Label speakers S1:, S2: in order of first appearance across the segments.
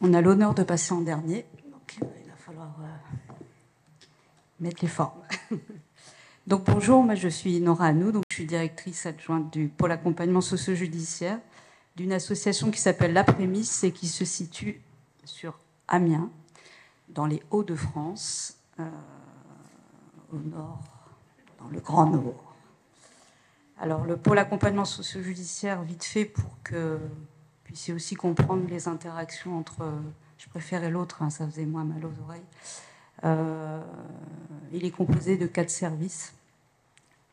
S1: On a l'honneur de passer en dernier, donc il va falloir mettre les formes. Donc bonjour, moi je suis Nora Anou, donc je suis directrice adjointe du pôle accompagnement socio-judiciaire d'une association qui s'appelle La Prémisse et qui se situe sur Amiens, dans les Hauts-de-France, au nord, dans le Grand Nord. Alors le pôle accompagnement socio-judiciaire, vite fait pour que vous puissiez aussi comprendre les interactions entre, je préférais l'autre, hein, ça faisait moins mal aux oreilles. Il est composé de 4 services.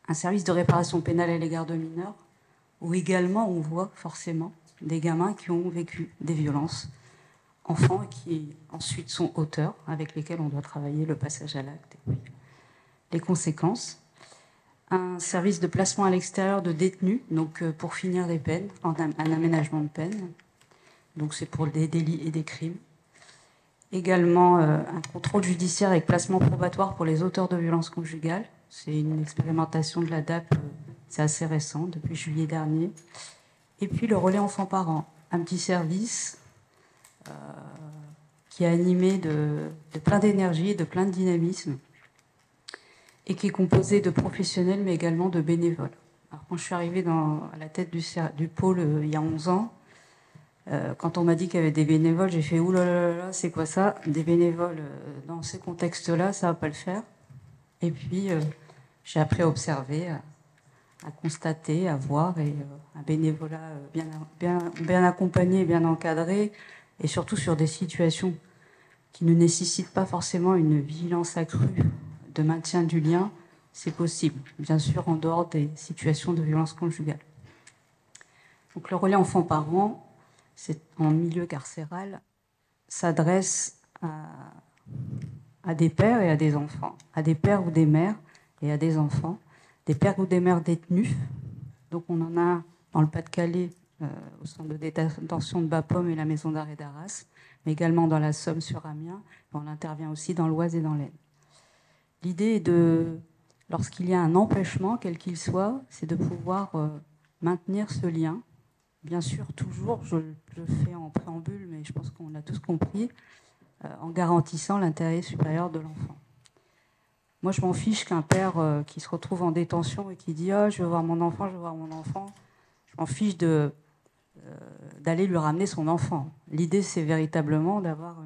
S1: Un service de réparation pénale à l'égard de mineurs, où également on voit forcément des gamins qui ont vécu des violences, enfants, et qui ensuite sont auteurs, avec lesquels on doit travailler le passage à l'acte et puis les conséquences. Un service de placement à l'extérieur de détenus, donc pour finir des peines, un aménagement de peine, donc c'est pour des délits et des crimes. Également un contrôle judiciaire avec placement probatoire pour les auteurs de violences conjugales. C'est une expérimentation de la DAP, c'est assez récent, depuis juillet dernier. Et puis le relais enfants-parents, un petit service qui est animé de plein d'énergie, de plein de dynamisme, et qui est composé de professionnels, mais également de bénévoles. Alors, quand je suis arrivée à la tête du pôle il y a 11 ans, quand on m'a dit qu'il y avait des bénévoles, j'ai fait « Ouh là là là, c'est quoi ça ? Des bénévoles dans ces contextes-là, ça ne va pas le faire. » Et puis, j'ai appris à observer, à constater, à voir, et un bénévolat bien accompagné, bien encadré, et surtout sur des situations qui ne nécessitent pas forcément une vigilance accrue de maintien du lien, c'est possible, bien sûr en dehors des situations de violence conjugale. Donc le relais enfants-parents, c'est en milieu carcéral, s'adresse à des pères et à des enfants, à des pères ou des mères et à des enfants, des pères ou des mères détenus. Donc on en a dans le Pas-de-Calais, au centre de détention de Bapaume et la maison d'arrêt d'Arras, mais également dans la Somme sur Amiens. On intervient aussi dans l'Oise et dans l'Aisne. L'idée est de, lorsqu'il y a un empêchement, quel qu'il soit, c'est de pouvoir maintenir ce lien. Bien sûr, toujours, je le fais en préambule, mais je pense qu'on a tous compris, en garantissant l'intérêt supérieur de l'enfant. Moi, je m'en fiche qu'un père qui se retrouve en détention et qui dit « Ah, je veux voir mon enfant, je veux voir mon enfant », je m'en fiche d'aller lui ramener son enfant. L'idée, c'est véritablement d'avoir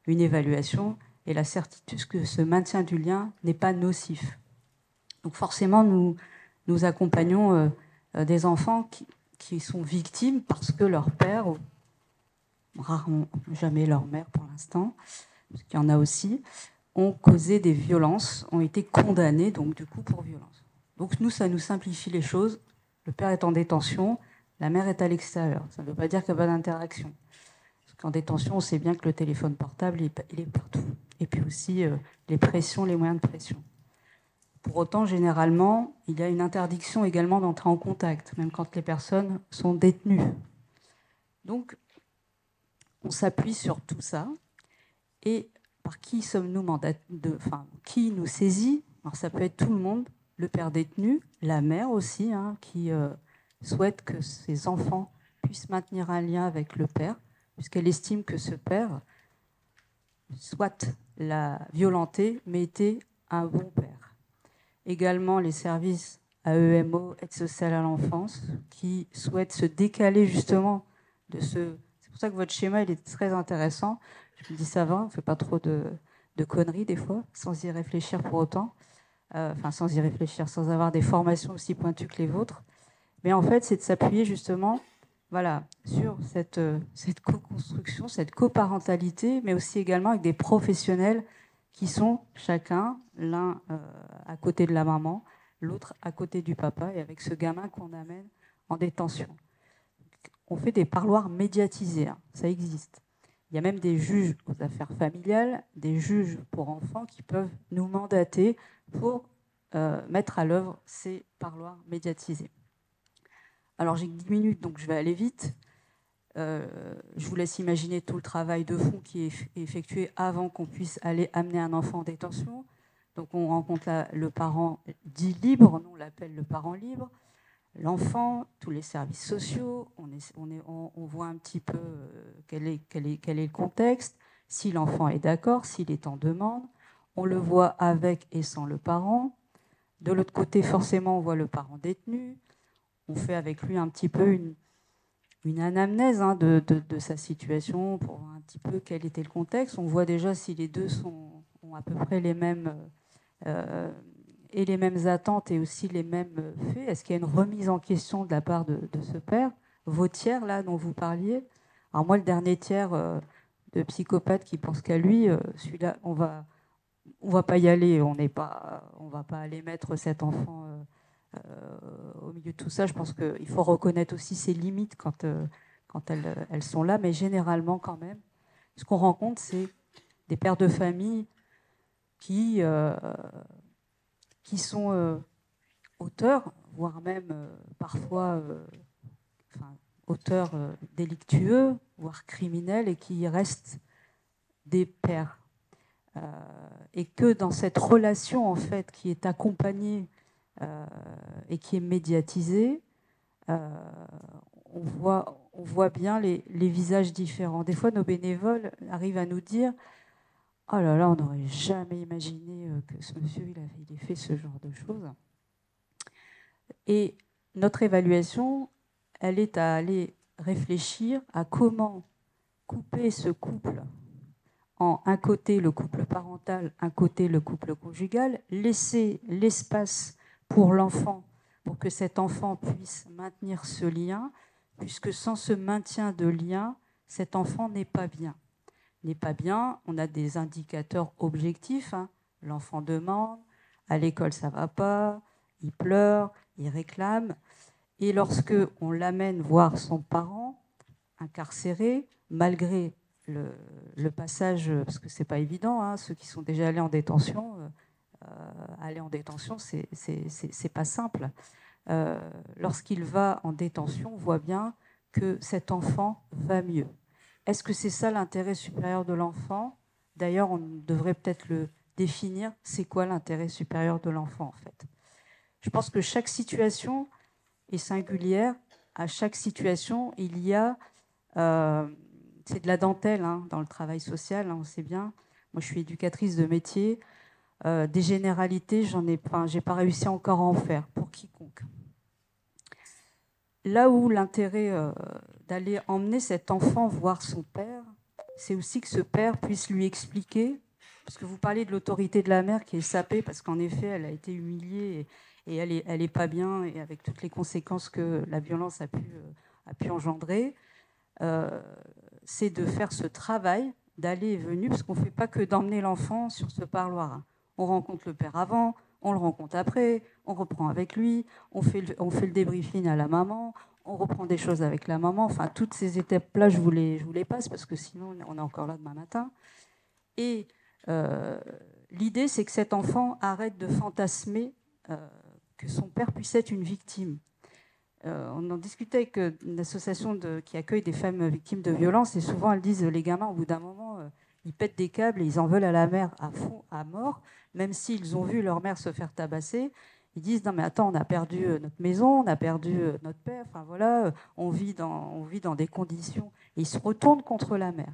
S1: une évaluation et la certitude que ce maintien du lien n'est pas nocif. Donc forcément, nous accompagnons des enfants qui sont victimes parce que leur père, rarement, jamais leur mère pour l'instant, parce qu'il y en a aussi, ont causé des violences, ont été condamnés donc du coup pour violence. Donc nous, ça nous simplifie les choses. Le père est en détention, la mère est à l'extérieur. Ça ne veut pas dire qu'il n'y a pas d'interaction. Parce qu'en détention, on sait bien que le téléphone portable, il est partout. Et puis aussi les pressions, les moyens de pression. Pour autant, généralement, il y a une interdiction également d'entrer en contact, même quand les personnes sont détenues. Donc, on s'appuie sur tout ça. Et par qui sommes-nous qui nous saisit? Alors, ça peut être tout le monde, le père détenu, la mère aussi, hein, qui souhaite que ses enfants puissent maintenir un lien avec le père, puisqu'elle estime que ce père, soit l'a violenté, mais était un bon père. Également les services AEMO, aide sociale à l'enfance, qui souhaitent se décaler justement de ce... C'est pour ça que votre schéma il est très intéressant. Je me dis ça va, on ne fait pas trop de conneries des fois, sans y réfléchir pour autant. Sans y réfléchir, sans avoir des formations aussi pointues que les vôtres. Mais en fait, c'est de s'appuyer justement sur cette co-construction, cette coparentalité, mais aussi également avec des professionnels qui sont chacun, l'un à côté de la maman, l'autre à côté du papa, et avec ce gamin qu'on amène en détention. On fait des parloirs médiatisés, hein, ça existe. Il y a même des juges aux affaires familiales, des juges pour enfants qui peuvent nous mandater pour mettre à l'œuvre ces parloirs médiatisés. Alors j'ai 10 minutes, donc je vais aller vite. Je vous laisse imaginer tout le travail de fond qui est effectué avant qu'on puisse aller amener un enfant en détention. Donc on rencontre le parent dit libre, nous on l'appelle le parent libre. l'enfant, tous les services sociaux, on voit un petit peu quel est le contexte, si l'enfant est d'accord, s'il est en demande. On le voit avec et sans le parent. De l'autre côté, forcément, on voit le parent détenu. On fait avec lui un petit peu une anamnèse de sa situation pour voir un petit peu quel était le contexte. On voit déjà si les deux ont à peu près les mêmes attentes et aussi les mêmes faits. Est-ce qu'il y a une remise en question de la part de ce père? Vos tiers, là, dont vous parliez. Alors moi, le dernier tiers de psychopathe qui pense qu'à lui, celui-là, on va pas y aller. On va pas aller mettre cet enfant au milieu de tout ça. Je pense qu'il faut reconnaître aussi ses limites quand elles sont là. Mais généralement, quand même, ce qu'on rencontre, c'est des pères de famille qui sont auteurs, voire même parfois auteurs délictueux, voire criminels, et qui restent des pères. Et que dans cette relation, en fait, qui est accompagnée et qui est médiatisée, on voit bien les visages différents. Des fois, nos bénévoles arrivent à nous dire « Oh là là, on n'aurait jamais imaginé que ce monsieur il ait fait ce genre de choses. » Et notre évaluation, elle est à aller réfléchir à comment couper ce couple en un côté le couple parental, un côté le couple conjugal, laisser l'espace pour l'enfant, pour que cet enfant puisse maintenir ce lien, puisque sans ce maintien de lien, cet enfant n'est pas bien. N'est pas bien, on a des indicateurs objectifs. L'enfant demande, à l'école ça ne va pas, il pleure, il réclame. Et lorsque on l'amène voir son parent incarcéré, malgré le passage, parce que c'est pas évident, ceux qui sont déjà allés en détention, aller en détention, c'est pas simple. Lorsqu'il va en détention, on voit bien que cet enfant va mieux. Est-ce que c'est ça l'intérêt supérieur de l'enfant? D'ailleurs, on devrait peut-être le définir. C'est quoi l'intérêt supérieur de l'enfant, en fait? Je pense que chaque situation est singulière. À chaque situation, il y a... c'est de la dentelle dans le travail social, on sait bien. Moi, je suis éducatrice de métier. Des généralités, j'ai pas réussi encore à en faire pour quiconque. Là où l'intérêt d'aller emmener cet enfant voir son père, c'est aussi que ce père puisse lui expliquer, parce que vous parlez de l'autorité de la mère qui est sapée, parce qu'en effet, elle a été humiliée et elle est pas bien, et avec toutes les conséquences que la violence a pu engendrer. C'est de faire ce travail d'aller et venir, parce qu'on ne fait pas que d'emmener l'enfant sur ce parloir. On rencontre le père avant, on le rencontre après, on reprend avec lui, on fait le débriefing à la maman, on reprend des choses avec la maman. Enfin, toutes ces étapes-là, je vous les passe, parce que sinon, on est encore là demain matin. Et l'idée, c'est que cet enfant arrête de fantasmer que son père puisse être une victime. On en discutait avec une association qui accueille des femmes victimes de violences, et souvent elles disent les gamins, au bout d'un moment, ils pètent des câbles et ils en veulent à la mère à fond, à mort, même s'ils ont vu leur mère se faire tabasser. Ils disent non mais attends, on a perdu notre maison, on a perdu notre père, enfin voilà, on vit dans des conditions. Et ils se retournent contre la mère.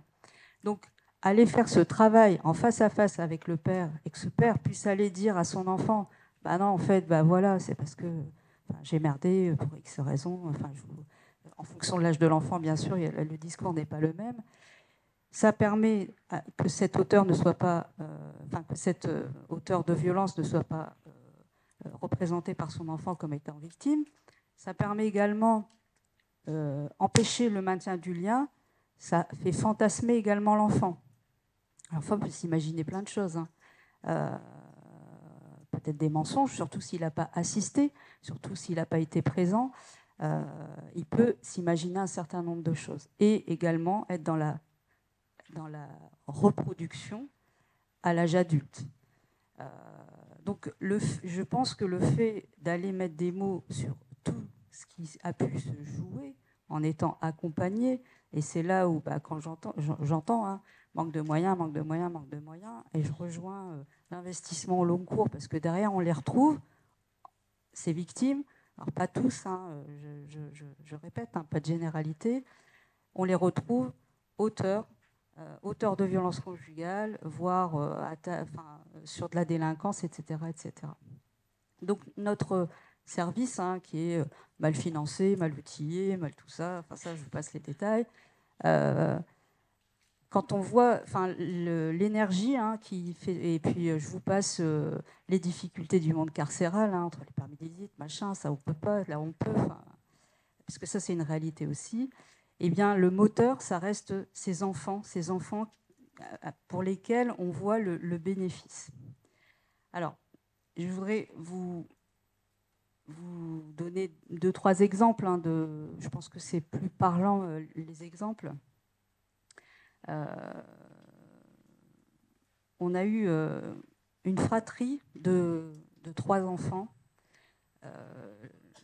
S1: Donc aller faire ce travail en face à face avec le père, et que ce père puisse aller dire à son enfant, bah non en fait, bah voilà, c'est parce que j'ai merdé pour X raisons. En fonction de l'âge de l'enfant, bien sûr, le discours n'est pas le même. Ça permet que cet auteur ne soit pas, que cet auteur de violence ne soit pas représenté par son enfant comme étant victime. Ça permet également empêcher le maintien du lien. Ça fait fantasmer également l'enfant. L'enfant peut s'imaginer plein de choses. Peut-être des mensonges, surtout s'il n'a pas assisté, surtout s'il n'a pas été présent. Il peut s'imaginer un certain nombre de choses. Et également être dans la reproduction à l'âge adulte. Donc je pense que le fait d'aller mettre des mots sur tout ce qui a pu se jouer en étant accompagné, et c'est là où quand j'entends manque de moyens, et je rejoins l'investissement au long cours, parce que derrière on les retrouve, ces victimes, alors pas tous, je répète, pas de généralité, on les retrouve auteurs de violences conjugales, voire sur de la délinquance, etc., etc. Donc notre service, qui est mal financé, mal outillé, mal tout ça, enfin ça, je vous passe les détails. Quand on voit l'énergie qui fait, et puis je vous passe les difficultés du monde carcéral, entre les permis de visite, machin, ça on peut pas, là on peut, parce que ça c'est une réalité aussi. Eh bien le moteur, ça reste ces enfants pour lesquels on voit le bénéfice. Alors, je voudrais vous donner 2-3 exemples. Je pense que c'est plus parlant, les exemples. On a eu une fratrie de 3 enfants.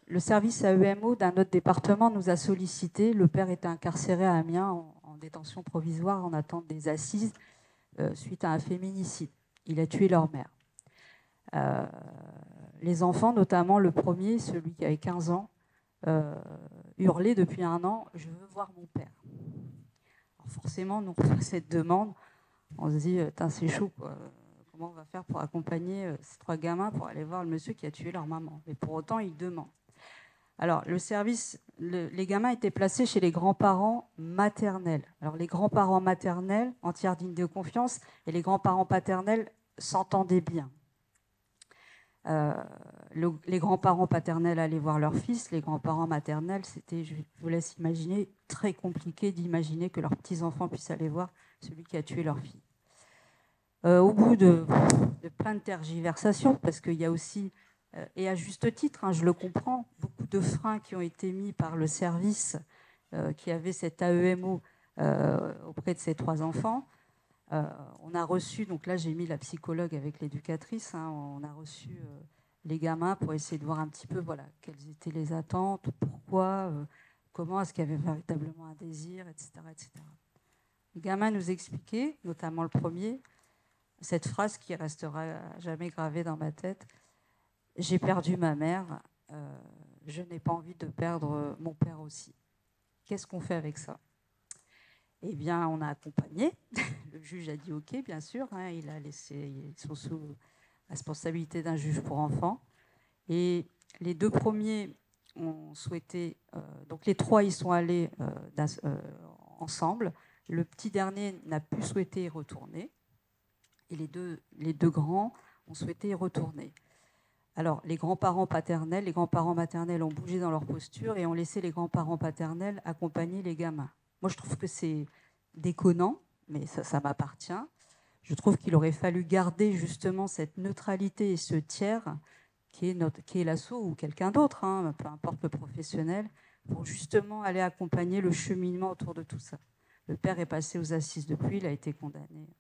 S1: Le service AEMO d'un autre département nous a sollicité. Le père était incarcéré à Amiens en détention provisoire en attente des assises suite à un féminicide. Il a tué leur mère. Les enfants, notamment le premier, celui qui avait 15 ans, hurlait depuis 1 an « Je veux voir mon père ». Alors forcément, nous reçoit cette demande. On se dit « c'est chaud, quoi. Comment on va faire pour accompagner ces 3 gamins pour aller voir le monsieur qui a tué leur maman ?» Mais pour autant, ils demandent. Alors, le service, les gamins étaient placés chez les grands-parents maternels. Alors, les grands-parents maternels, en tiers digne de confiance, et les grands-parents paternels s'entendaient bien. Les grands-parents paternels allaient voir leur fils, les grands-parents maternels, c'était, je vous laisse imaginer, très compliqué d'imaginer que leurs petits-enfants puissent aller voir celui qui a tué leur fille. Au bout de plein de tergiversations, parce qu'il y a aussi, et à juste titre, je le comprends, beaucoup de freins qui ont été mis par le service qui avait cet AEMO auprès de ces 3 enfants. On a reçu, donc là j'ai mis la psychologue avec l'éducatrice, on a reçu les gamins pour essayer de voir un petit peu quelles étaient les attentes, pourquoi, comment est-ce qu'il y avait véritablement un désir, etc., etc. Les gamins nous expliquaient, notamment le premier, cette phrase qui restera jamais gravée dans ma tête: « J'ai perdu ma mère, je n'ai pas envie de perdre mon père aussi. » Qu'est-ce qu'on fait avec ça ? Eh bien, on a accompagné. Le juge a dit OK, bien sûr. Il a laissé, ils sont sous responsabilité d'un juge pour enfants. Et les 2 premiers ont souhaité. Donc les 3, ils sont allés ensemble. Le petit dernier n'a plus souhaité y retourner. Et les deux grands ont souhaité y retourner. Alors, les grands-parents maternels ont bougé dans leur posture et ont laissé les grands-parents paternels accompagner les gamins. Moi, je trouve que c'est déconnant, mais ça m'appartient. Je trouve qu'il aurait fallu garder justement cette neutralité et ce tiers qui est l'asso ou quelqu'un d'autre, peu importe le professionnel, pour justement aller accompagner le cheminement autour de tout ça. Le père est passé aux assises depuis, il a été condamné. Voilà.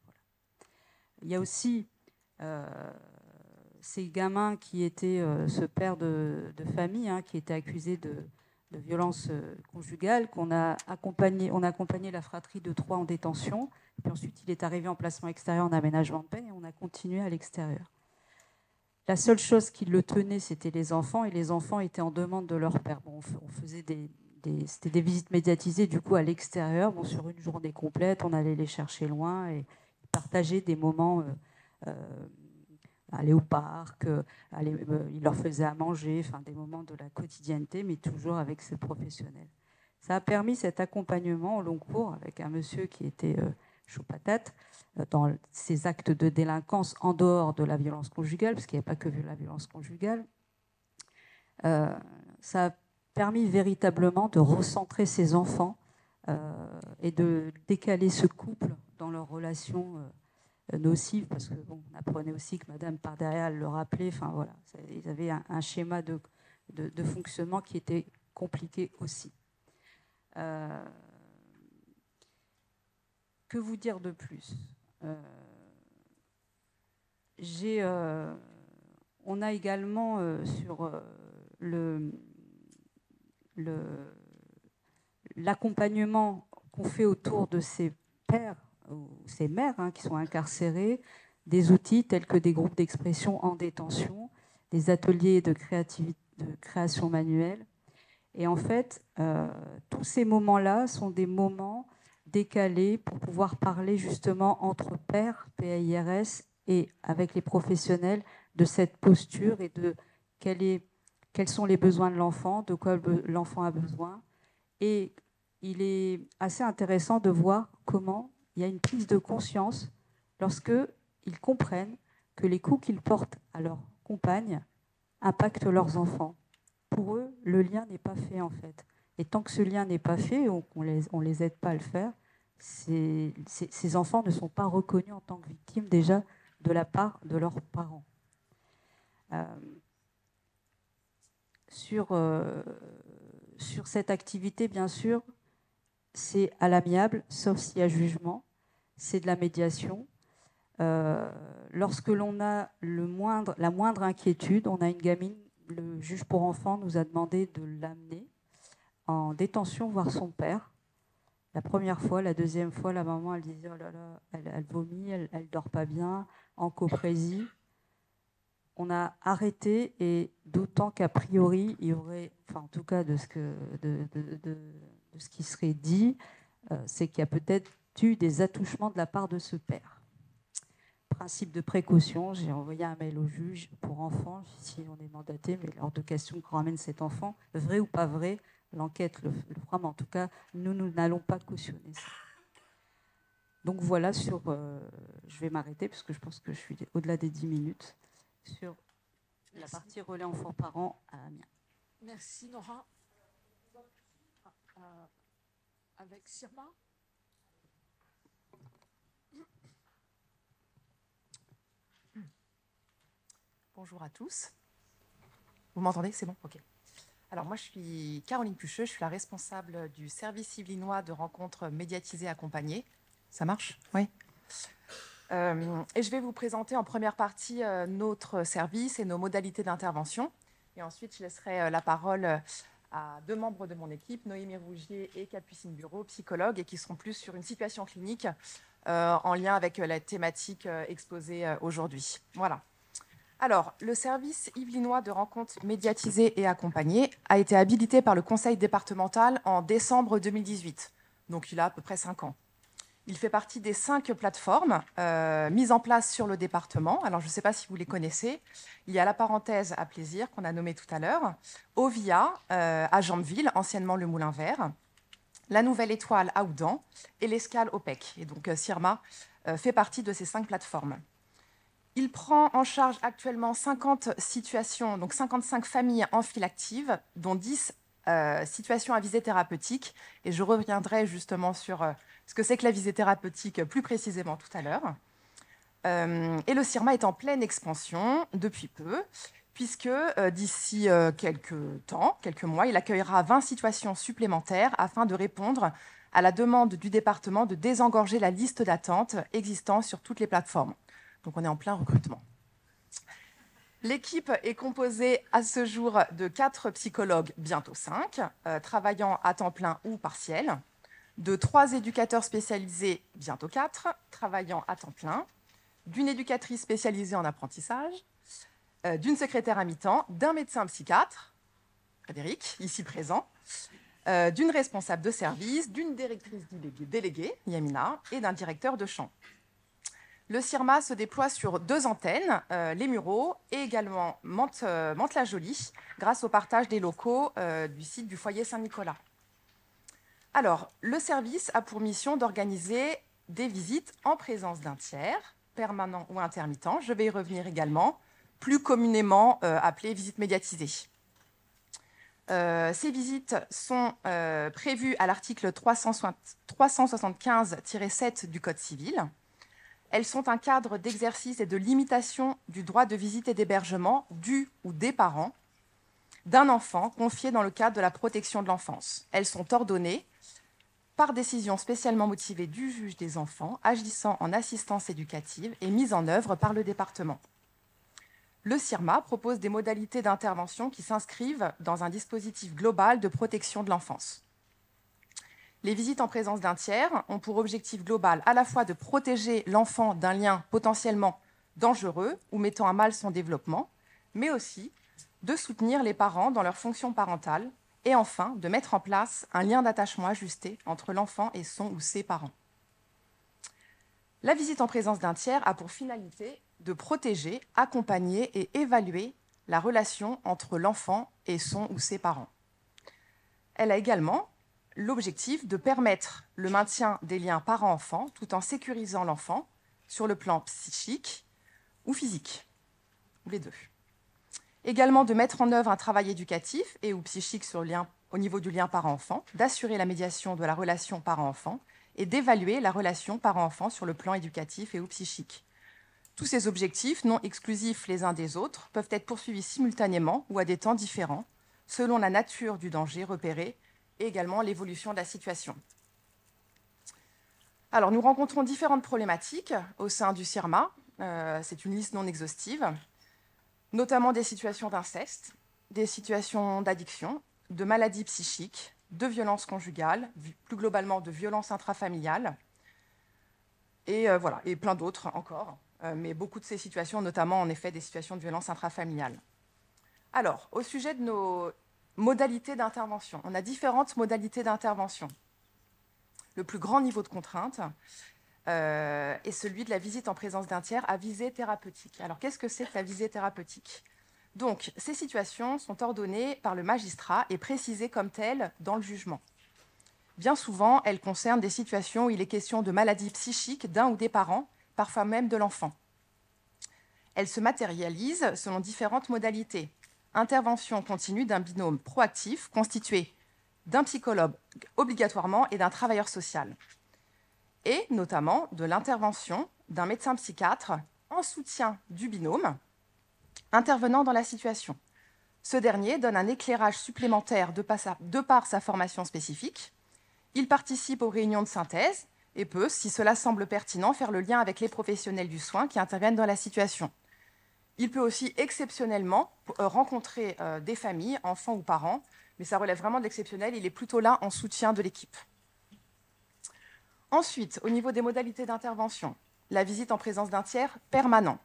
S1: Il y a aussi ces gamins qui étaient, ce père de famille, qui était accusé de violence conjugale, qu'on a accompagné. On a accompagné la fratrie de 3 en détention. Puis ensuite, il est arrivé en placement extérieur en aménagement de peine et on a continué à l'extérieur. La seule chose qui le tenait, c'était les enfants, et les enfants étaient en demande de leur père. Bon, on faisait c'était des visites médiatisées du coup à l'extérieur. Bon, sur une journée complète, on allait les chercher loin et partager des moments. Aller au parc, il leur faisait à manger, des moments de la quotidienneté, mais toujours avec ces professionnels. Ça a permis cet accompagnement au long cours avec un monsieur qui était chaud patate dans ses actes de délinquance en dehors de la violence conjugale, parce qu'il n'y avait pas que la violence conjugale. Ça a permis véritablement de recentrer ces enfants et de décaler ce couple dans leur relation nocive, parce que on apprenait aussi que madame par derrière elle le rappelait, voilà, ils avaient un schéma de fonctionnement qui était compliqué aussi. Que vous dire de plus ? On a également sur l'accompagnement qu'on fait autour de ces pères ou ces mères qui sont incarcérées, des outils tels que des groupes d'expression en détention, des ateliers de de création manuelle. Et en fait, tous ces moments-là sont des moments décalés pour pouvoir parler justement entre pairs, PAIRS, et avec les professionnels de cette posture et de quels sont les besoins de l'enfant, de quoi l'enfant a besoin. Et il est assez intéressant de voir comment il y a une prise de conscience lorsqu'ils comprennent que les coups qu'ils portent à leur compagne impactent leurs enfants. Pour eux, le lien n'est pas fait en fait. Et tant que ce lien n'est pas fait, on ne les aide pas à le faire, ces enfants ne sont pas reconnus en tant que victimes déjà de la part de leurs parents. Sur cette activité, bien sûr, c'est à l'amiable, sauf s'il y a jugement. C'est de la médiation. Lorsque l'on a la moindre inquiétude, on a une gamine, le juge pour enfants nous a demandé de l'amener en détention voir son père. La première fois, la deuxième fois, la maman, elle disait « oh là là, elle vomit, elle ne dort pas bien, en coprésie ». On a arrêté, et d'autant qu'a priori, il y aurait, enfin en tout cas de ce qui serait dit, c'est qu'il y a peut-être eu des attouchements de la part de ce père. Principe de précaution, j'ai envoyé un mail au juge pour enfants, si on est mandaté, mais lors de questions qu'on ramène cet enfant, vrai ou pas vrai, l'enquête le fera, mais en tout cas, nous n'allons pas cautionner ça. Donc voilà, je vais m'arrêter, parce que je pense que je suis au-delà des 10 minutes, sur la partie relais enfants-parents à Amiens.
S2: Merci Nora. Avec Sirma.
S3: Bonjour à tous. Vous m'entendez? C'est bon? Ok. Alors moi, je suis Caroline Pucheux, je suis la responsable du service yvelinois de rencontres médiatisées accompagnées. Ça marche? Oui. Et je vais vous présenter en première partie notre service et nos modalités d'intervention. Et ensuite, je laisserai la parole à deux membres de mon équipe, Noémie Rougier et Capucine Bureau, psychologues, et qui seront plus sur une situation clinique en lien avec la thématique exposée aujourd'hui. Voilà. Alors, le service yvelinois de rencontres médiatisées et accompagnées a été habilité par le conseil départemental en décembre 2018. Donc, il a à peu près 5 ans. Il fait partie des 5 plateformes mises en place sur le département. Alors, je ne sais pas si vous les connaissez. Il y a la parenthèse à plaisir, qu'on a nommée tout à l'heure, Ovia à Jambeville, anciennement le Moulin Vert, la Nouvelle Étoile à Oudan et l'Escale au PEC. Et donc, Sirma fait partie de ces 5 plateformes. Il prend en charge actuellement 50 situations, donc 55 familles en file active, dont 10 situations à visée thérapeutique. Et je reviendrai justement sur ce que c'est que la visée thérapeutique plus précisément tout à l'heure. Et le Sirma est en pleine expansion depuis peu, puisque d'ici quelques mois, il accueillera 20 situations supplémentaires afin de répondre à la demande du département de désengorger la liste d'attente existant sur toutes les plateformes. Donc, on est en plein recrutement. L'équipe est composée à ce jour de 4 psychologues, bientôt 5, travaillant à temps plein ou partiel, de 3 éducateurs spécialisés, bientôt 4, travaillant à temps plein, d'une éducatrice spécialisée en apprentissage, d'une secrétaire à mi-temps, d'un médecin psychiatre, Frédéric, ici présent, d'une responsable de service, d'une directrice déléguée, Yamina, et d'un directeur de champ. Le Sirma se déploie sur 2 antennes, les Mureaux et également Mantes-la-Jolie, grâce au partage des locaux du site du foyer Saint-Nicolas. Alors, le service a pour mission d'organiser des visites en présence d'un tiers, permanent ou intermittent. Je vais y revenir également, plus communément appelées visites médiatisées. Ces visites sont prévues à l'article 375-7 du Code civil. Elles sont un cadre d'exercice et de limitation du droit de visite et d'hébergement du ou des parents d'un enfant confié dans le cadre de la protection de l'enfance. Elles sont ordonnées par décision spécialement motivée du juge des enfants agissant en assistance éducative et mises en œuvre par le département. Le Sirma propose des modalités d'intervention qui s'inscrivent dans un dispositif global de protection de l'enfance. Les visites en présence d'un tiers ont pour objectif global à la fois de protéger l'enfant d'un lien potentiellement dangereux ou mettant à mal son développement, mais aussi de soutenir les parents dans leur fonction parentale et enfin de mettre en place un lien d'attachement ajusté entre l'enfant et son ou ses parents. La visite en présence d'un tiers a pour finalité de protéger, accompagner et évaluer la relation entre l'enfant et son ou ses parents. Elle a également l'objectif de permettre le maintien des liens parent-enfant tout en sécurisant l'enfant sur le plan psychique ou physique, ou les deux. Également de mettre en œuvre un travail éducatif et ou psychique au niveau du lien parent-enfant, d'assurer la médiation de la relation parent-enfant et d'évaluer la relation parent-enfant sur le plan éducatif et ou psychique. Tous ces objectifs, non exclusifs les uns des autres, peuvent être poursuivis simultanément ou à des temps différents, selon la nature du danger repéré et également l'évolution de la situation. Alors, nous rencontrons différentes problématiques au sein du CIRMA. C'est une liste non exhaustive, notamment des situations d'inceste, des situations d'addiction, de maladies psychiques, de violences conjugales, plus globalement de violences intrafamiliales, et plein d'autres encore. Mais beaucoup de ces situations, notamment en effet des situations de violence intrafamiliale. Alors, au sujet de nos modalités d'intervention, on a différentes modalités d'intervention. Le plus grand niveau de contrainte est celui de la visite en présence d'un tiers à visée thérapeutique. Alors, qu'est-ce que c'est que la visée thérapeutique ? Donc, ces situations sont ordonnées par le magistrat et précisées comme telles dans le jugement. Bien souvent, elles concernent des situations où il est question de maladies psychiques d'un ou des parents, parfois même de l'enfant. Elles se matérialisent selon différentes modalités. Intervention continue d'un binôme proactif constitué d'un psychologue obligatoirement et d'un travailleur social. Et notamment de l'intervention d'un médecin psychiatre en soutien du binôme intervenant dans la situation. Ce dernier donne un éclairage supplémentaire de par sa formation spécifique. Il participe aux réunions de synthèse et peut, si cela semble pertinent, faire le lien avec les professionnels du soin qui interviennent dans la situation. Il peut aussi exceptionnellement rencontrer des familles, enfants ou parents, mais ça relève vraiment de l'exceptionnel, il est plutôt là en soutien de l'équipe. Ensuite, au niveau des modalités d'intervention, la visite en présence d'un tiers permanent.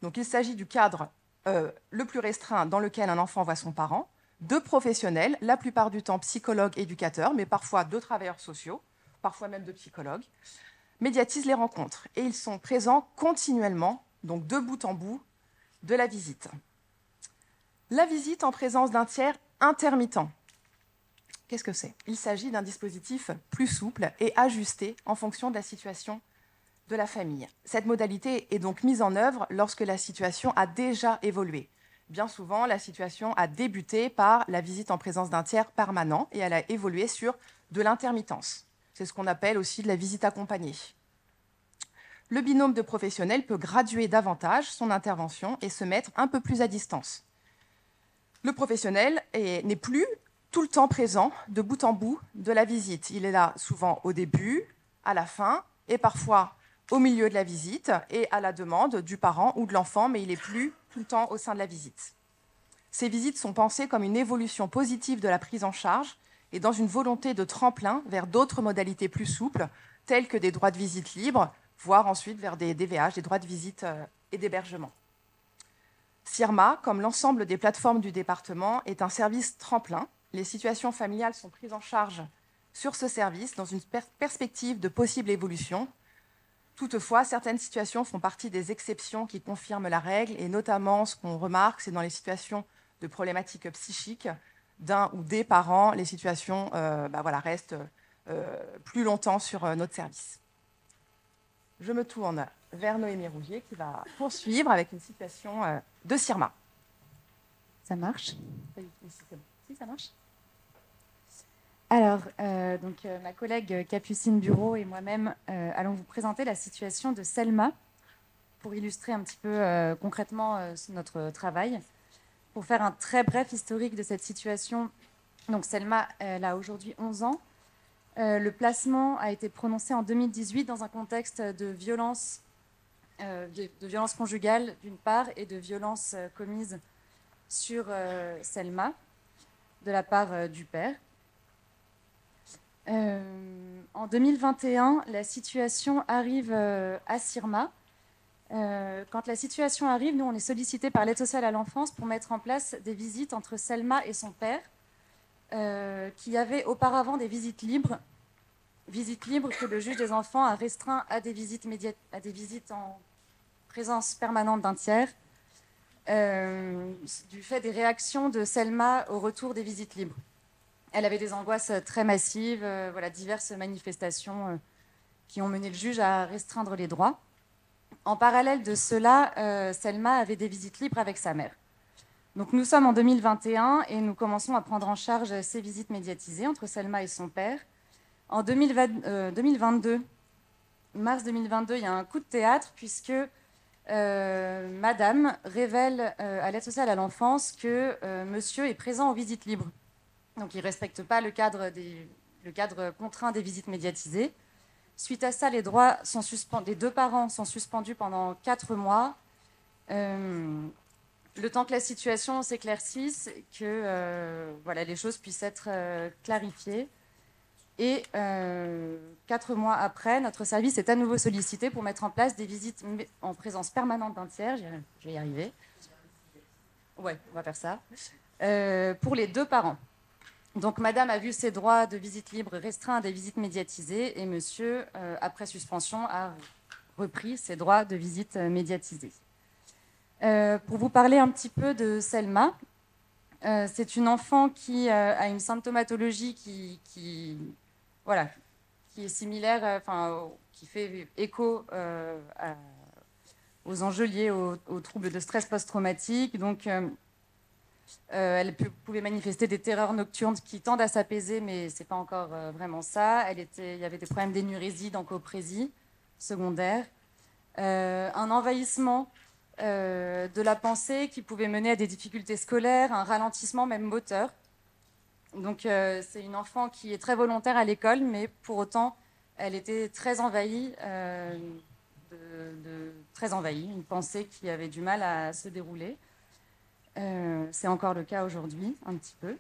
S3: Donc il s'agit du cadre le plus restreint dans lequel un enfant voit son parent, de professionnels, la plupart du temps psychologues, éducateurs, mais parfois de travailleurs sociaux, parfois même de psychologues, médiatisent les rencontres. Et ils sont présents continuellement, donc de bout en bout, de la visite. La visite en présence d'un tiers intermittent. Qu'est-ce que c'est ? Il s'agit d'un dispositif plus souple et ajusté en fonction de la situation de la famille. Cette modalité est donc mise en œuvre lorsque la situation a déjà évolué. Bien souvent, la situation a débuté par la visite en présence d'un tiers permanent et elle a évolué sur de l'intermittence. C'est ce qu'on appelle aussi de la visite accompagnée. Le binôme de professionnels peut graduer davantage son intervention et se mettre un peu plus à distance. Le professionnel n'est plus tout le temps présent de bout en bout de la visite. Il est là souvent au début, à la fin et parfois au milieu de la visite et à la demande du parent ou de l'enfant, mais il n'est plus tout le temps au sein de la visite. Ces visites sont pensées comme une évolution positive de la prise en charge et dans une volonté de tremplin vers d'autres modalités plus souples, telles que des droits de visite libres, voire ensuite vers des DVH, des droits de visite et d'hébergement. CIRMA, comme l'ensemble des plateformes du département, est un service tremplin. Les situations familiales sont prises en charge sur ce service dans une perspective de possible évolution. Toutefois, certaines situations font partie des exceptions qui confirment la règle, et notamment ce qu'on remarque, c'est dans les situations de problématiques psychiques d'un ou des parents, les situations restent plus longtemps sur notre service. Je me tourne vers Noémie Rougier qui va poursuivre avec une situation de CIRMA.
S4: Ça marche ? Si, ça marche. Alors, ma collègue Capucine Bureau et moi-même allons vous présenter la situation de Selma pour illustrer un petit peu concrètement notre travail. Pour faire un très bref historique de cette situation, donc Selma, elle a aujourd'hui 11 ans. Le placement a été prononcé en 2018 dans un contexte de violence conjugale d'une part et de violence commise sur Selma de la part du père. En 2021, la situation arrive à CIRMA Quand la situation arrive, nous, on est sollicité par l'aide sociale à l'enfance pour mettre en place des visites entre Selma et son père, qui avaient auparavant des visites libres que le juge des enfants a restreint à des visites en présence permanente d'un tiers, du fait des réactions de Selma au retour des visites libres. Elle avait des angoisses très massives, diverses manifestations qui ont mené le juge à restreindre les droits. En parallèle de cela, Selma avait des visites libres avec sa mère. Donc nous sommes en 2021 et nous commençons à prendre en charge ces visites médiatisées entre Selma et son père. En 2022, mars 2022, il y a un coup de théâtre puisque Madame révèle à l'aide sociale à l'enfance que Monsieur est présent aux visites libres. Donc il ne respecte pas le cadre contraint des visites médiatisées. Suite à ça, les droits des deux parents sont suspendus pendant 4 mois. Le temps que la situation s'éclaircisse, que les choses puissent être clarifiées. Et 4 mois après, notre service est à nouveau sollicité pour mettre en place des visites en présence permanente d'un tiers. Je vais y arriver. Ouais, on va faire ça. Pour les deux parents. Donc, Madame a vu ses droits de visite libre restreints à des visites médiatisées et Monsieur, après suspension, a repris ses droits de visite médiatisées. Pour vous parler un petit peu de Selma, c'est une enfant qui a une symptomatologie qui est similaire, qui fait écho aux enjeux liés aux troubles de stress post-traumatique. Donc, elle pouvait manifester des terreurs nocturnes qui tendent à s'apaiser, mais ce n'est pas encore vraiment ça. Il y avait des problèmes d'énurésie, d'encoprésie secondaire. Un envahissement de la pensée qui pouvait mener à des difficultés scolaires, un ralentissement même moteur. Donc c'est une enfant qui est très volontaire à l'école, mais pour autant, elle était très envahie, une pensée qui avait du mal à se dérouler. C'est encore le cas aujourd'hui, un petit peu.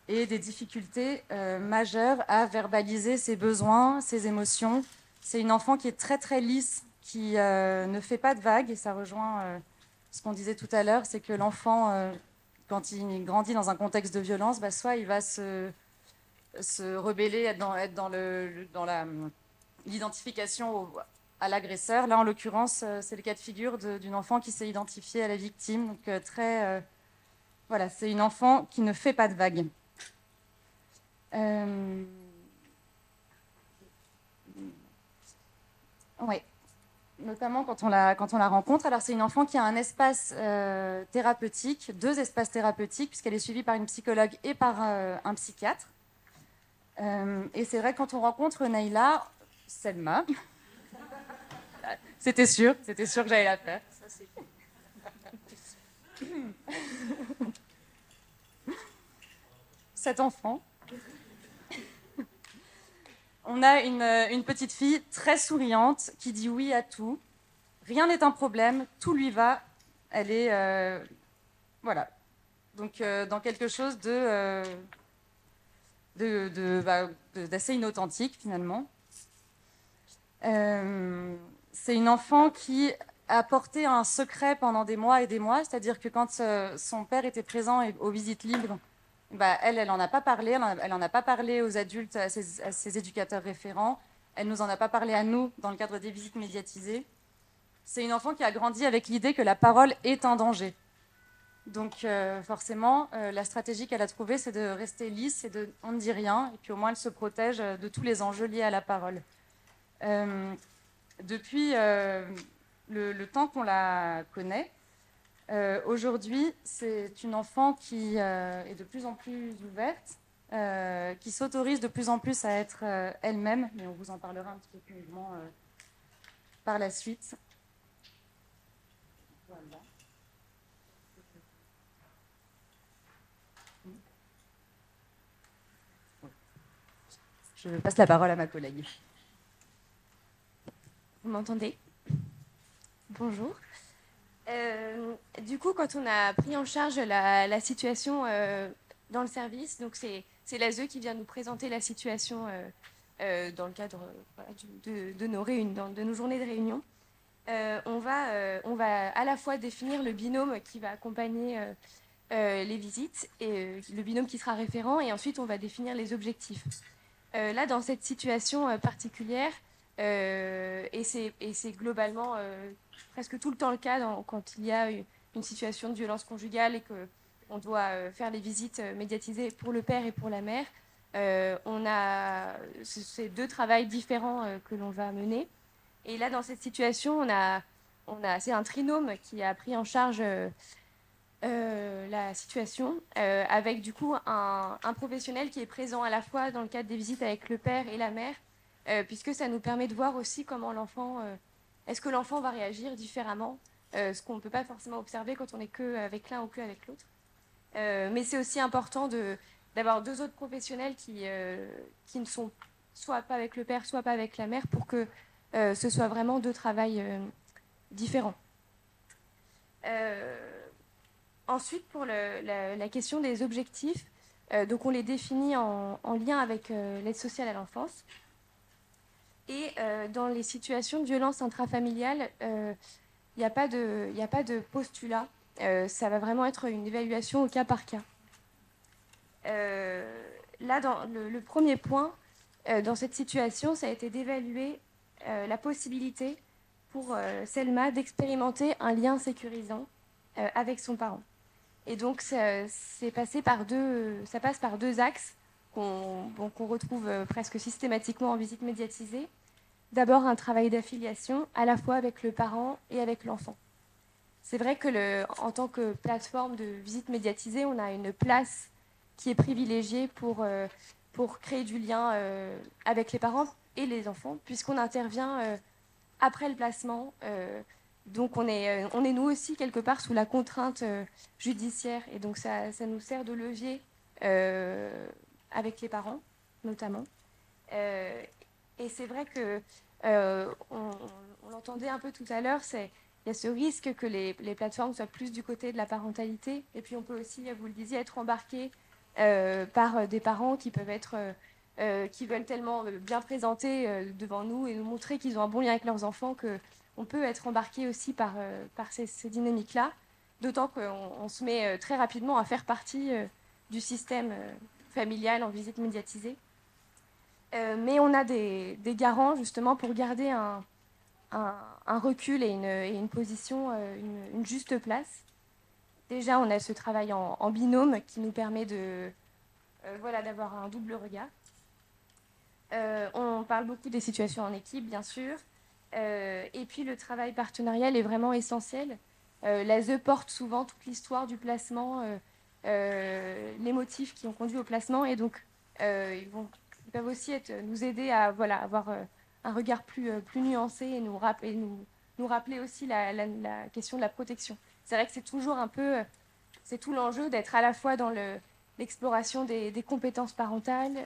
S4: Et des difficultés majeures à verbaliser ses besoins, ses émotions. C'est une enfant qui est très très lisse, qui ne fait pas de vagues, et ça rejoint ce qu'on disait tout à l'heure, c'est que l'enfant, quand il grandit dans un contexte de violence, soit il va se rebeller, être dans l'identification à l'agresseur. Là, en l'occurrence, c'est le cas de figure d'une enfant qui s'est identifiée à la victime. Donc, c'est une enfant qui ne fait pas de vagues. Oui, notamment quand on la rencontre. Alors, c'est une enfant qui a un espace thérapeutique, 2 espaces thérapeutiques, puisqu'elle est suivie par une psychologue et par un psychiatre. Et c'est vrai, quand on rencontre Selma, c'était sûr que j'allais la faire. Ça, c'est... Cet enfant. On a une petite fille très souriante qui dit oui à tout. Rien n'est un problème, tout lui va. Elle est... Donc, dans quelque chose d'assez inauthentique, finalement. C'est une enfant qui a porté un secret pendant des mois et des mois, c'est-à-dire que quand son père était présent aux visites libres, elle n'en a pas parlé, elle n'en a pas parlé aux adultes, à ses éducateurs référents, elle ne nous en a pas parlé à nous dans le cadre des visites médiatisées. C'est une enfant qui a grandi avec l'idée que la parole est un danger. Donc forcément, la stratégie qu'elle a trouvée, c'est de rester lisse et on ne dit rien, et puis au moins elle se protège de tous les enjeux liés à la parole. Depuis le temps qu'on la connaît, aujourd'hui, c'est une enfant qui est de plus en plus ouverte, qui s'autorise de plus en plus à être elle-même, mais on vous en parlera un petit peu plus longuement par la suite. Voilà. Je passe la parole à ma collègue.
S5: Vous m'entendez? Bonjour. Du coup, quand on a pris en charge la situation dans le service, donc c'est l'ASE qui vient nous présenter la situation dans le cadre de nos journées de réunion. on va à la fois définir le binôme qui va accompagner les visites, et le binôme qui sera référent, et ensuite on va définir les objectifs. Là, dans cette situation particulière, et c'est globalement presque tout le temps le cas quand il y a une situation de violence conjugale et qu'on doit faire les visites médiatisées pour le père et pour la mère, on a ces deux travails différents que l'on va mener. Et là, dans cette situation, c'est un trinôme qui a pris en charge la situation, avec du coup un professionnel qui est présent à la fois dans le cadre des visites avec le père et la mère, puisque ça nous permet de voir aussi comment est-ce que l'enfant va réagir différemment, ce qu'on ne peut pas forcément observer quand on n'est que avec l'un ou que avec l'autre. Mais c'est aussi important d'avoir deux autres professionnels qui ne sont soit pas avec le père, soit pas avec la mère, pour que ce soit vraiment deux travails différents. Ensuite, pour la question des objectifs, donc on les définit en lien avec l'aide sociale à l'enfance. Et dans les situations de violence intrafamiliale, il n'y a pas de postulat. Ça va vraiment être une évaluation au cas par cas. Là, dans le premier point, dans cette situation, ça a été d'évaluer la possibilité pour Selma d'expérimenter un lien sécurisant avec son parent. Et donc, ça passe par deux axes qu'on retrouve presque systématiquement en visite médiatisée. D'abord, un travail d'affiliation, à la fois avec le parent et avec l'enfant. C'est vrai que en tant que plateforme de visite médiatisée, on a une place qui est privilégiée pour créer du lien avec les parents et les enfants, puisqu'on intervient après le placement. Donc on est nous aussi quelque part sous la contrainte judiciaire, et donc ça nous sert de levier avec les parents notamment. Et c'est vrai que on l'entendait un peu tout à l'heure, il y a ce risque que les plateformes soient plus du côté de la parentalité, et puis on peut aussi, vous le disiez, être embarqué par des parents qui peuvent être qui veulent tellement bien présenter devant nous et nous montrer qu'ils ont un bon lien avec leurs enfants que on peut être embarqué aussi par ces dynamiques-là, d'autant qu'on se met très rapidement à faire partie du système familial en visite médiatisée. Mais on a des garants justement pour garder un recul et une position, une juste place. Déjà, on a ce travail en binôme qui nous permet d'avoir un double regard. On parle beaucoup des situations en équipe, bien sûr. Et puis le travail partenarial est vraiment essentiel. L'ASE porte souvent toute l'histoire du placement, les motifs qui ont conduit au placement, et donc ils peuvent aussi nous aider à avoir un regard plus nuancé et nous rappeler aussi la question de la protection. C'est vrai que c'est toujours c'est tout l'enjeu d'être à la fois dans l'exploration des compétences parentales,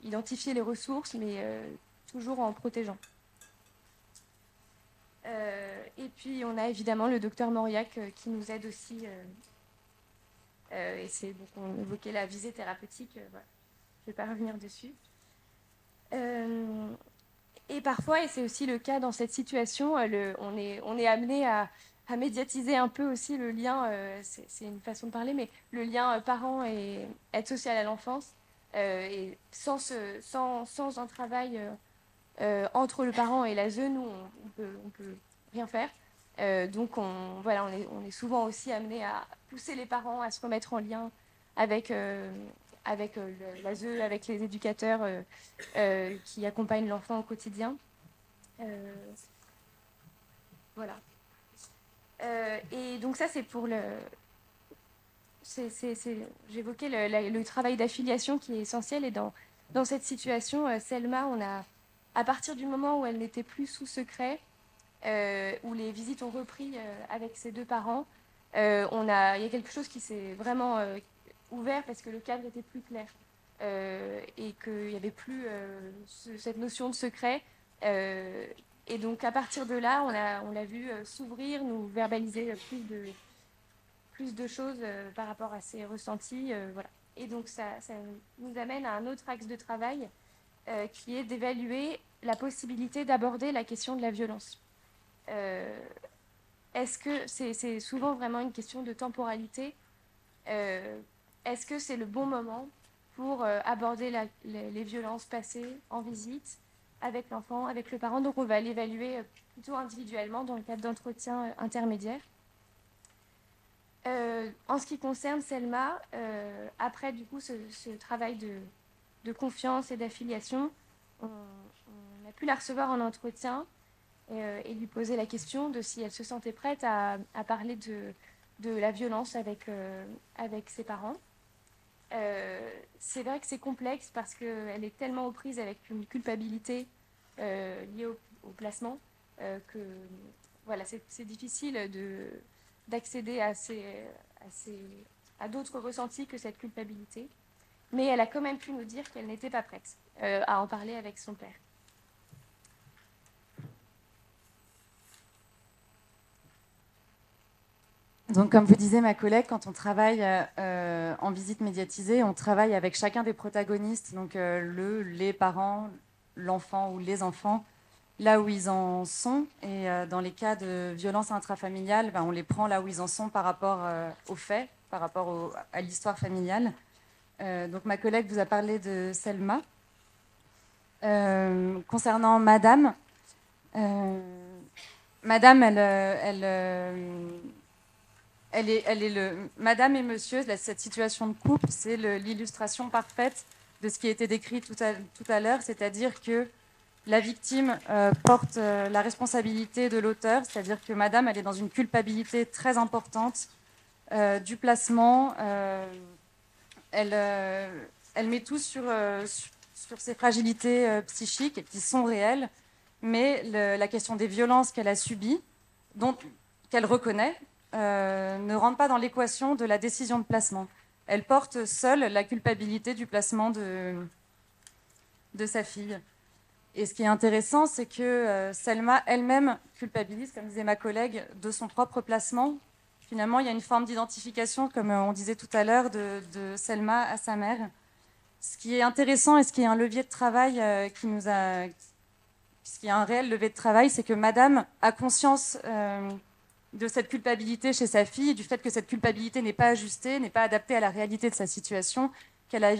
S5: identifier les ressources, mais toujours en protégeant. Et puis on a évidemment le docteur Mauriac qui nous aide aussi. Et donc on évoquait la visée thérapeutique. Voilà. Je ne vais pas revenir dessus. Et parfois, et c'est aussi le cas dans cette situation, on est amené à médiatiser un peu aussi le lien, c'est une façon de parler, mais le lien parent et aide sociale à l'enfance. Et sans un travail entre le parent et l'ASE, nous, on peut rien faire. Donc, on est souvent aussi amené à pousser les parents à se remettre en lien avec l'ASE, avec les éducateurs qui accompagnent l'enfant au quotidien. Voilà. Et donc ça, c'est pour j'évoquais le travail d'affiliation qui est essentiel. Et dans cette situation, Selma, à partir du moment où elle n'était plus sous secret, où les visites ont repris avec ses deux parents, il y a quelque chose qui s'est vraiment ouvert parce que le cadre était plus clair et qu'il n'y avait plus cette notion de secret. Et donc à partir de là, on l'a vu s'ouvrir, nous verbaliser plus de choses par rapport à ses ressentis. Voilà. Et donc ça nous amène à un autre axe de travail qui est d'évaluer la possibilité d'aborder la question de la violence. Est-ce que c'est souvent vraiment une question de temporalité? Est-ce que c'est le bon moment pour aborder les violences passées en visite avec l'enfant, avec le parent? Donc on va l'évaluer plutôt individuellement dans le cadre d'entretiens intermédiaires. En ce qui concerne Selma, après du coup ce travail de confiance et d'affiliation, on a pu la recevoir en entretien et lui poser la question de si elle se sentait prête à parler de la violence avec ses parents. C'est vrai que c'est complexe parce qu'elle est tellement aux prises avec une culpabilité liée au placement que voilà, c'est difficile d'accéder à d'autres ressentis que cette culpabilité. Mais elle a quand même pu nous dire qu'elle n'était pas prête à en parler avec son père.
S4: Donc, comme vous disiez ma collègue, quand on travaille en visite médiatisée, on travaille avec chacun des protagonistes, donc les parents, l'enfant ou les enfants, là où ils en sont. Et dans les cas de violence intrafamiliale, on les prend là où ils en sont par rapport aux faits, par rapport à l'histoire familiale. Donc, ma collègue vous a parlé de Selma. Concernant Madame, Madame, Madame et Monsieur, cette situation de couple, c'est l'illustration parfaite de ce qui a été décrit tout à l'heure, c'est-à-dire que la victime porte la responsabilité de l'auteur, c'est-à-dire que Madame, elle est dans une culpabilité très importante du placement. Elle met tout sur ses fragilités psychiques qui sont réelles, mais la question des violences qu'elle a subies, qu'elle reconnaît, ne rentre pas dans l'équation de la décision de placement. Elle porte seule la culpabilité du placement de sa fille. Et ce qui est intéressant, c'est que Selma elle-même culpabilise, comme disait ma collègue, de son propre placement. Finalement, il y a une forme d'identification, comme on disait tout à l'heure, de Selma à sa mère. Ce qui est intéressant et ce qui est un levier de travail ce qui est un réel levier de travail, c'est que Madame a conscience de cette culpabilité chez sa fille, et du fait que cette culpabilité n'est pas ajustée, n'est pas adaptée à la réalité de sa situation, qu'elle y a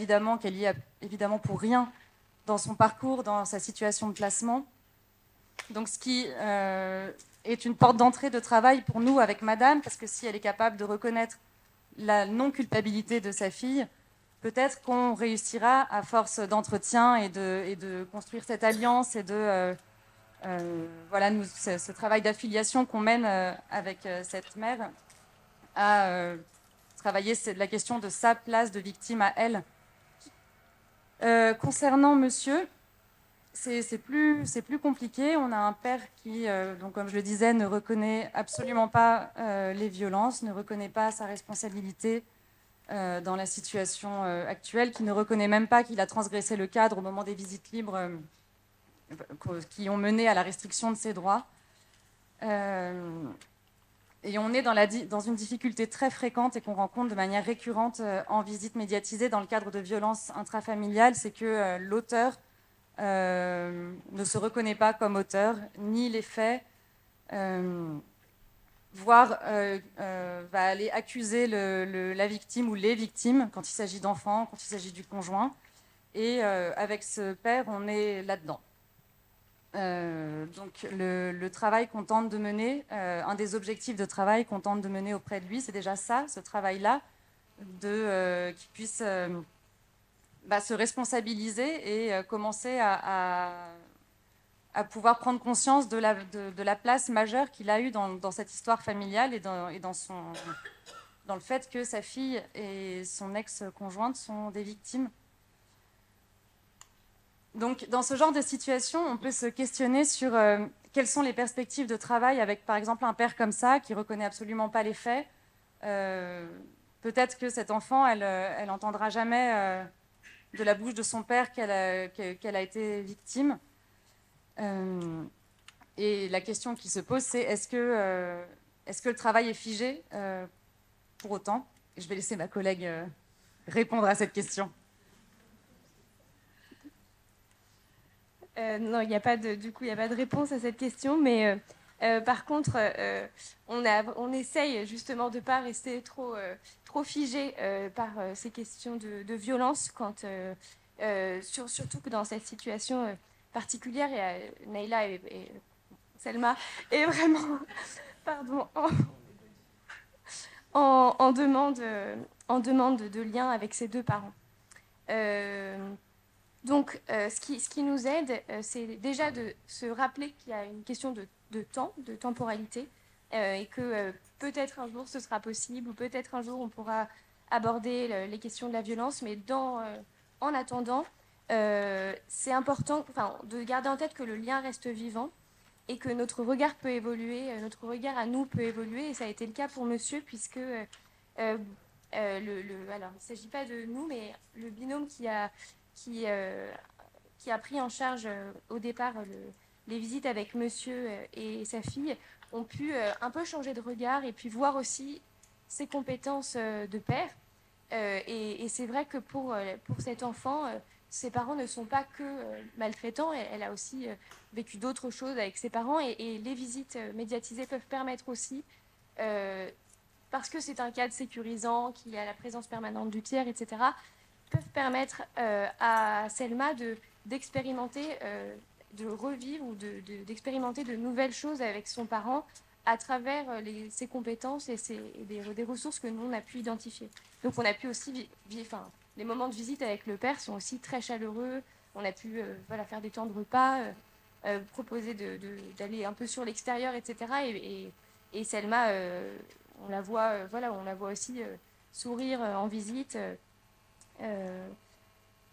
S4: évidemment pour rien dans son parcours, dans sa situation de placement. Donc ce qui est une porte d'entrée de travail pour nous avec Madame, parce que si elle est capable de reconnaître la non-culpabilité de sa fille, peut-être qu'on réussira à force d'entretien et de construire cette alliance et de... ce travail d'affiliation qu'on mène avec cette mère à travailler la question de sa place de victime à elle. Concernant Monsieur, c'est plus compliqué. On a un père qui, donc, comme je le disais, ne reconnaît absolument pas les violences, ne reconnaît pas sa responsabilité dans la situation actuelle, qui ne reconnaît même pas qu'il a transgressé le cadre au moment des visites libres qui ont mené à la restriction de ses droits. Et on est dans une difficulté très fréquente et qu'on rencontre de manière récurrente en visite médiatisée dans le cadre de violences intrafamiliales, c'est que l'auteur ne se reconnaît pas comme auteur, ni les faits, voire va aller accuser la victime ou les victimes quand il s'agit d'enfants, quand il s'agit du conjoint. Et avec ce père, on est là-dedans. Donc le travail qu'on tente de mener, un des objectifs de travail qu'on tente de mener auprès de lui, c'est déjà ça, ce travail-là, qu'il puisse se responsabiliser et commencer à pouvoir prendre conscience de la place majeure qu'il a eue dans cette histoire familiale et dans le fait que sa fille et son ex-conjointe sont des victimes. Donc, dans ce genre de situation, on peut se questionner sur quelles sont les perspectives de travail avec, par exemple, un père comme ça, qui ne reconnaît absolument pas les faits. Peut-être que cet enfant, elle n'entendra jamais de la bouche de son père qu'elle a été victime. Et la question qui se pose, c'est est-ce que le travail est figé pour autant? Je vais laisser ma collègue répondre à cette question.
S5: Non, il n'y a pas de, du coup, il n'y a pas de réponse à cette question, mais par contre, on essaye justement de ne pas rester trop figé par ces questions de violence, surtout que dans cette situation particulière, Naïla et Selma est vraiment pardon, en demande de lien avec ses deux parents. Donc, ce qui nous aide, c'est déjà de se rappeler qu'il y a une question de temps, de temporalité, et que peut-être un jour ce sera possible, ou peut-être un jour on pourra aborder les questions de la violence, mais en attendant, c'est important de garder en tête que le lien reste vivant et que notre regard peut évoluer, notre regard à nous peut évoluer, et ça a été le cas pour monsieur, puisque alors il ne s'agit pas de nous, mais le binôme qui a pris en charge au départ les visites avec monsieur et sa fille, ont pu un peu changer de regard et puis voir aussi ses compétences de père. Et c'est vrai que pour cet enfant, ses parents ne sont pas que maltraitants. Elle a aussi vécu d'autres choses avec ses parents. Et les visites médiatisées peuvent permettre aussi, parce que c'est un cadre sécurisant, qu'il y a la présence permanente du tiers, etc., peuvent permettre à Selma d'expérimenter, de revivre ou d'expérimenter de nouvelles choses avec son parent à travers ses compétences et des ressources que nous, on a pu identifier. Donc on a pu aussi les moments de visite avec le père sont aussi très chaleureux. On a pu faire des temps de repas, proposer d'aller un peu sur l'extérieur, etc. Et Selma, on la voit aussi sourire en visite.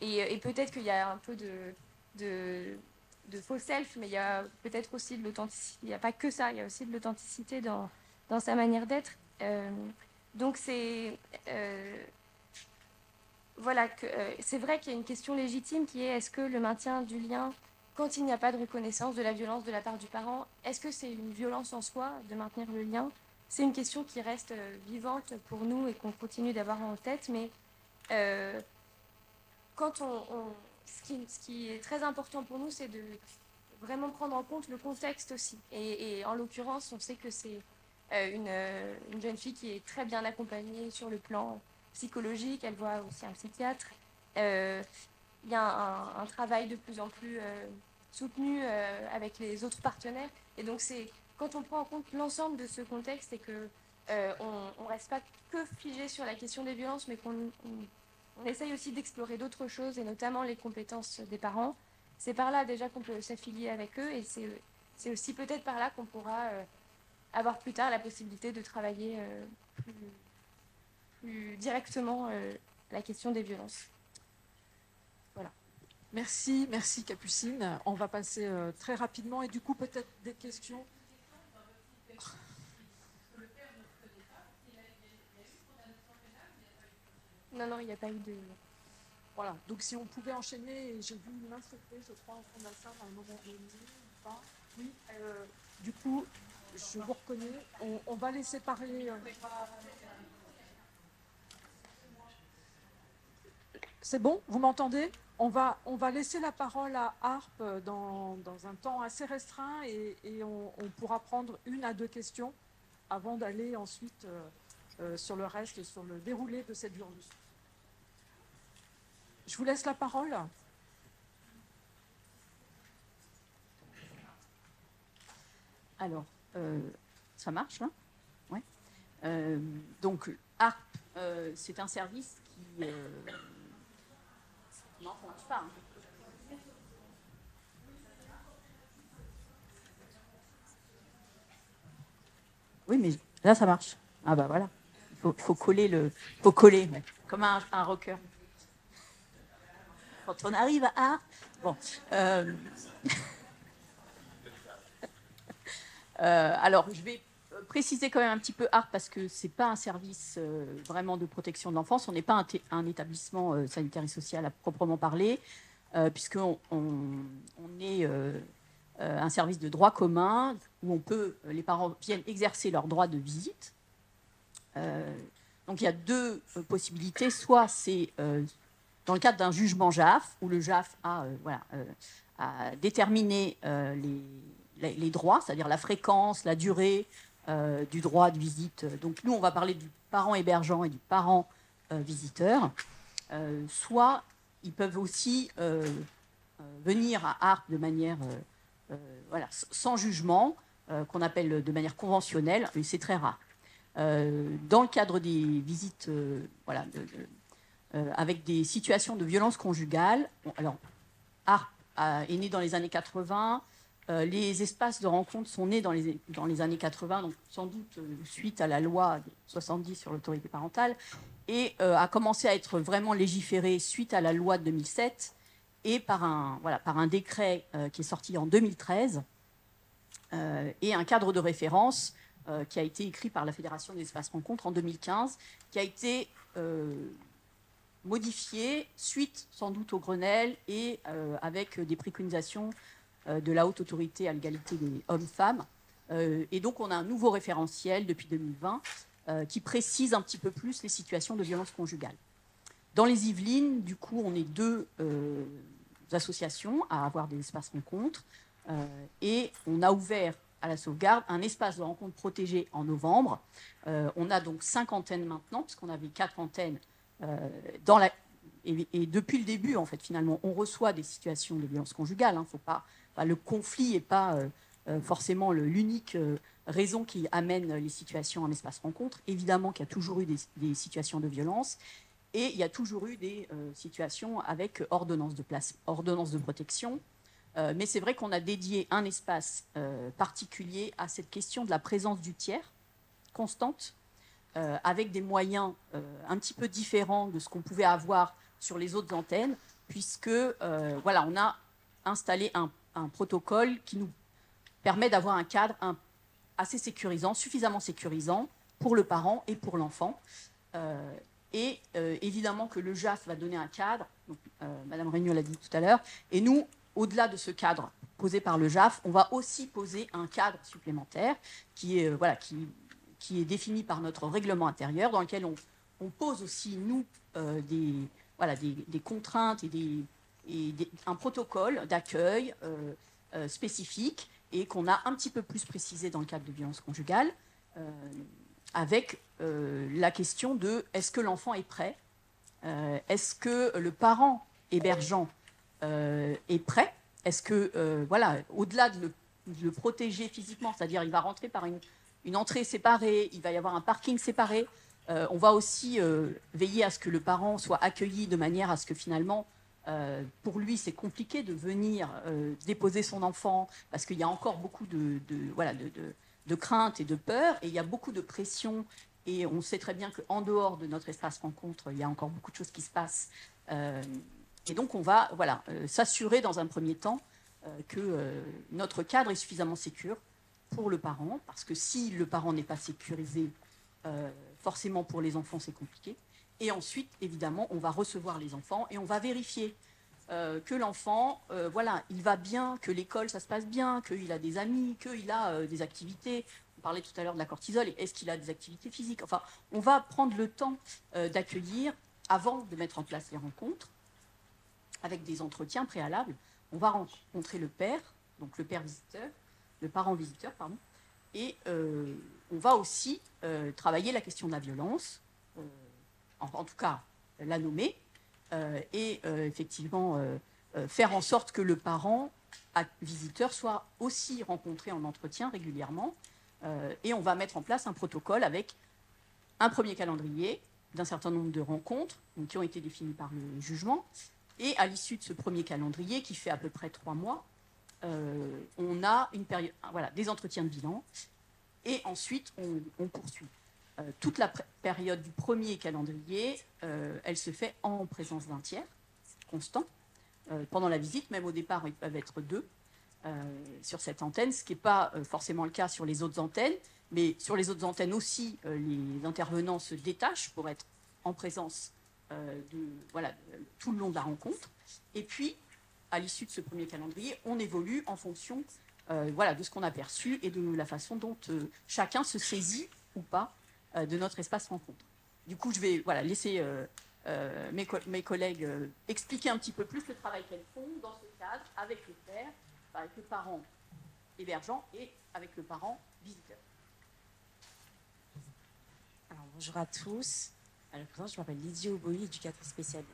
S5: Et peut-être qu'il y a un peu de faux self, mais il y a peut-être aussi de l'authenticité. Il n'y a pas que ça, il y a aussi de l'authenticité dans sa manière d'être. Donc c'est c'est vrai qu'il y a une question légitime qui est: est-ce que le maintien du lien, quand il n'y a pas de reconnaissance de la violence de la part du parent, est-ce que c'est une violence en soi de maintenir le lien? C'est une question qui reste vivante pour nous et qu'on continue d'avoir en tête, mais quand ce qui est très important pour nous, c'est de vraiment prendre en compte le contexte aussi. Et en l'occurrence, on sait que c'est une jeune fille qui est très bien accompagnée sur le plan psychologique. Elle voit aussi un psychiatre. Il y a un travail de plus en plus soutenu avec les autres partenaires. Et donc, c'est quand on prend en compte l'ensemble de ce contexte et que on ne reste pas que figé sur la question des violences, mais qu'on essaye aussi d'explorer d'autres choses, et notamment les compétences des parents. C'est par là déjà qu'on peut s'affilier avec eux, et c'est aussi peut-être par là qu'on pourra avoir plus tard la possibilité de travailler plus directement la question des violences. Voilà.
S2: Merci Capucine. On va passer très rapidement, et du coup peut-être des questions.
S5: Non, il n'y a pas eu de...
S2: Voilà, donc si on pouvait enchaîner, j'ai vu une main se lever, je crois, en fond de la salle à un moment donné, ou pas. Oui, du coup, je vous reconnais. On va les séparer. C'est bon, vous m'entendez ? On va laisser la parole à Harp dans un temps assez restreint, et on pourra prendre 1 à 2 questions avant d'aller ensuite sur le reste, sur le déroulé de cette journée. Je vous laisse la parole.
S6: Alors, ça marche, là ? Ouais. Donc, ARP, c'est un service qui... Non, ça ne marche pas. Hein. Oui, mais là, ça marche. Ah bah voilà. Il faut coller, ouais. Comme un rocker. Quand on arrive à... Bon. Alors, je vais préciser quand même un petit peu ARP, parce que ce n'est pas un service vraiment de protection de l'enfance. On n'est pas un établissement sanitaire et social à proprement parler, puisqu'on est un service de droit commun où les parents viennent exercer leur droit de visite. Donc, il y a 2 possibilités. Soit c'est dans le cadre d'un jugement JAF, où le JAF a à déterminer les droits, c'est-à-dire la fréquence, la durée du droit de visite. Donc nous, on va parler du parent hébergeant et du parent visiteur. Soit ils peuvent aussi venir à ARP de manière sans jugement, qu'on appelle de manière conventionnelle, mais c'est très rare. Dans le cadre des visites avec des situations de violence conjugale, alors ARP est né dans les années 80, les espaces de rencontre sont nés dans les années 80, donc sans doute suite à la loi 70 sur l'autorité parentale, et a commencé à être vraiment légiféré suite à la loi de 2007 et par un décret qui est sorti en 2013 et un cadre de référence qui a été écrit par la Fédération des espaces rencontres en 2015, qui a été modifié suite sans doute au Grenelle et avec des préconisations de la Haute Autorité à l'égalité des hommes-femmes. Et donc on a un nouveau référentiel depuis 2020 qui précise un petit peu plus les situations de violence conjugale. Dans les Yvelines, du coup, on est 2 associations à avoir des espaces rencontres et on a ouvert à la sauvegarde un espace de rencontre protégé en novembre. On a donc 5 antennes maintenant, puisqu'on avait 4 antennes et depuis le début, en fait, finalement, on reçoit des situations de violence conjugale. Faut pas, le conflit n'est pas forcément l'unique raison qui amène les situations en espace rencontre. Évidemment qu'il y a toujours eu des situations de violence et il y a toujours eu des situations avec ordonnance de protection. Mais c'est vrai qu'on a dédié un espace particulier à cette question de la présence du tiers constante, avec des moyens un petit peu différents de ce qu'on pouvait avoir sur les autres antennes, puisque on a installé un protocole qui nous permet d'avoir un cadre assez sécurisant, suffisamment sécurisant pour le parent et pour l'enfant. Et évidemment que le JAF va donner un cadre, donc, Madame Regnault l'a dit tout à l'heure, et nous, au-delà de ce cadre posé par le JAF, on va aussi poser un cadre supplémentaire qui est défini par notre règlement intérieur, dans lequel on pose aussi, nous, des contraintes et un protocole d'accueil spécifique et qu'on a un petit peu plus précisé dans le cadre de violences conjugales, avec la question de est-ce que l'enfant est prêt, est-ce que le parent hébergeant est prêt, est-ce que, au-delà de le protéger physiquement, c'est-à-dire il va rentrer par une entrée séparée, il va y avoir un parking séparé, on va aussi veiller à ce que le parent soit accueilli de manière à ce que finalement, pour lui, c'est compliqué de venir déposer son enfant parce qu'il y a encore beaucoup de craintes et de peurs et il y a beaucoup de pression et on sait très bien qu'en dehors de notre espace rencontre, il y a encore beaucoup de choses qui se passent. Et donc, on va s'assurer dans un premier temps que notre cadre est suffisamment sécur pour le parent, parce que si le parent n'est pas sécurisé, forcément pour les enfants, c'est compliqué. Et ensuite, évidemment, on va recevoir les enfants et on va vérifier que l'enfant, il va bien, que l'école, ça se passe bien, qu'il a des amis, qu'il a des activités. On parlait tout à l'heure de la cortisol. Est-ce qu'il a des activités physiques? Enfin, on va prendre le temps d'accueillir avant de mettre en place les rencontres, avec des entretiens préalables. On va rencontrer le père, donc le père visiteur, le parent visiteur, pardon, et on va aussi travailler la question de la violence, en tout cas la nommer, et effectivement faire en sorte que le parent visiteur soit aussi rencontré en entretien régulièrement, et on va mettre en place un protocole avec un premier calendrier d'un certain nombre de rencontres qui ont été définies par le jugement, et à l'issue de ce premier calendrier, qui fait à peu près 3 mois, on a une période, des entretiens de bilan, et ensuite on poursuit. Toute la période du premier calendrier, elle se fait en présence d'un tiers constant. Pendant la visite, même au départ, ils peuvent être 2 sur cette antenne, ce qui n'est pas forcément le cas sur les autres antennes, mais sur les autres antennes aussi, les intervenants se détachent pour être en présence tout le long de la rencontre. Et puis, à l'issue de ce premier calendrier, on évolue en fonction de ce qu'on a perçu et de la façon dont chacun se saisit ou pas de notre espace rencontre. Du coup, je vais laisser mes collègues expliquer un petit peu plus le travail qu'elles font dans ce cadre avec le père, avec le parent hébergeant et avec le parent visiteur.
S7: Alors, bonjour à tous. Alors, je m'appelle Lydie Oboï, éducatrice spécialisée.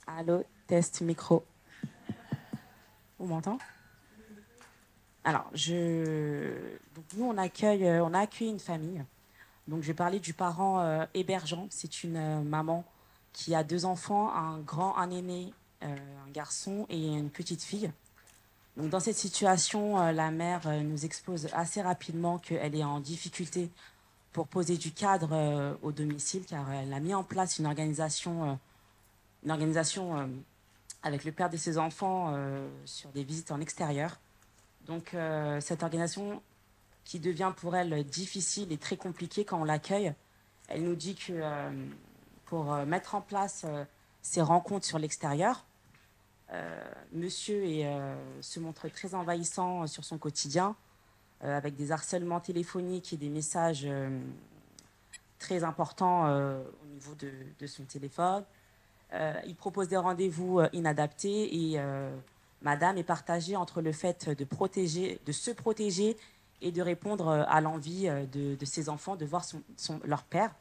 S7: Allô, test micro. Vous m'entendez? Alors, donc nous, on a accueilli une famille. Donc, je vais parler du parent hébergeant. C'est une maman qui a 2 enfants, un aîné, un garçon et une petite fille. Donc, dans cette situation, la mère nous expose assez rapidement qu'elle est en difficulté pour poser du cadre au domicile, car elle a mis en place une organisation avec le père de ses enfants sur des visites en extérieur. Donc, cette organisation qui devient pour elle difficile et très compliquée quand on l'accueille, elle nous dit que pour mettre en place ces rencontres sur l'extérieur, monsieur se montre très envahissant sur son quotidien, avec des harcèlements téléphoniques et des messages très importants au niveau de son téléphone. Il propose des rendez-vous inadaptés et madame est partagée entre le fait de se protéger et de répondre à l'envie de ses enfants de voir leur père.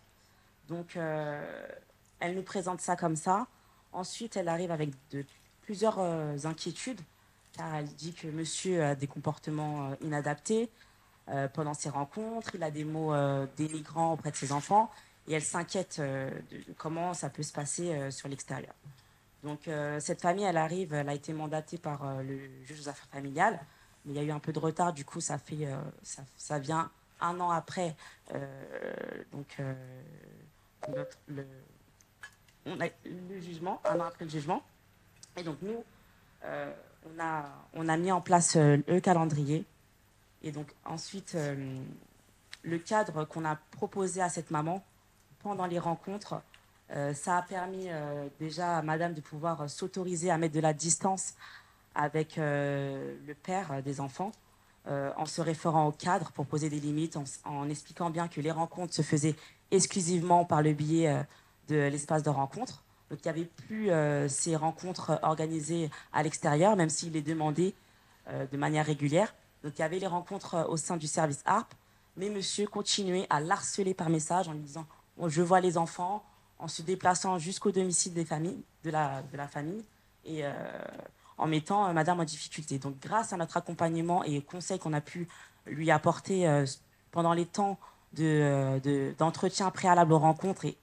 S7: Donc, elle nous présente ça comme ça. Ensuite, elle arrive avec plusieurs inquiétudes, car elle dit que monsieur a des comportements inadaptés pendant ses rencontres, il a des mots dénigrants auprès de ses enfants, et elle s'inquiète de comment ça peut se passer sur l'extérieur. Donc, cette famille, elle a été mandatée par le juge aux affaires familiales, mais il y a eu un peu de retard, du coup, ça vient 1 an après le jugement, 1 an après le jugement. Et donc, nous, on a mis en place le calendrier. Et donc, ensuite, le cadre qu'on a proposé à cette maman pendant les rencontres, ça a permis déjà à madame de pouvoir s'autoriser à mettre de la distance avec le père des enfants, en se référant au cadre pour poser des limites, en expliquant bien que les rencontres se faisaient exclusivement par le biais de l'espace de rencontre. Donc il n'y avait plus ces rencontres organisées à l'extérieur, même s'il est demandé de manière régulière. Donc il y avait les rencontres au sein du service ARP, mais monsieur continuait à l'harceler par message en lui disant bon, « je vois les enfants », en se déplaçant jusqu'au domicile de la famille et en mettant madame en difficulté. Donc grâce à notre accompagnement et aux conseils qu'on a pu lui apporter pendant les temps d'entretien préalable aux rencontres et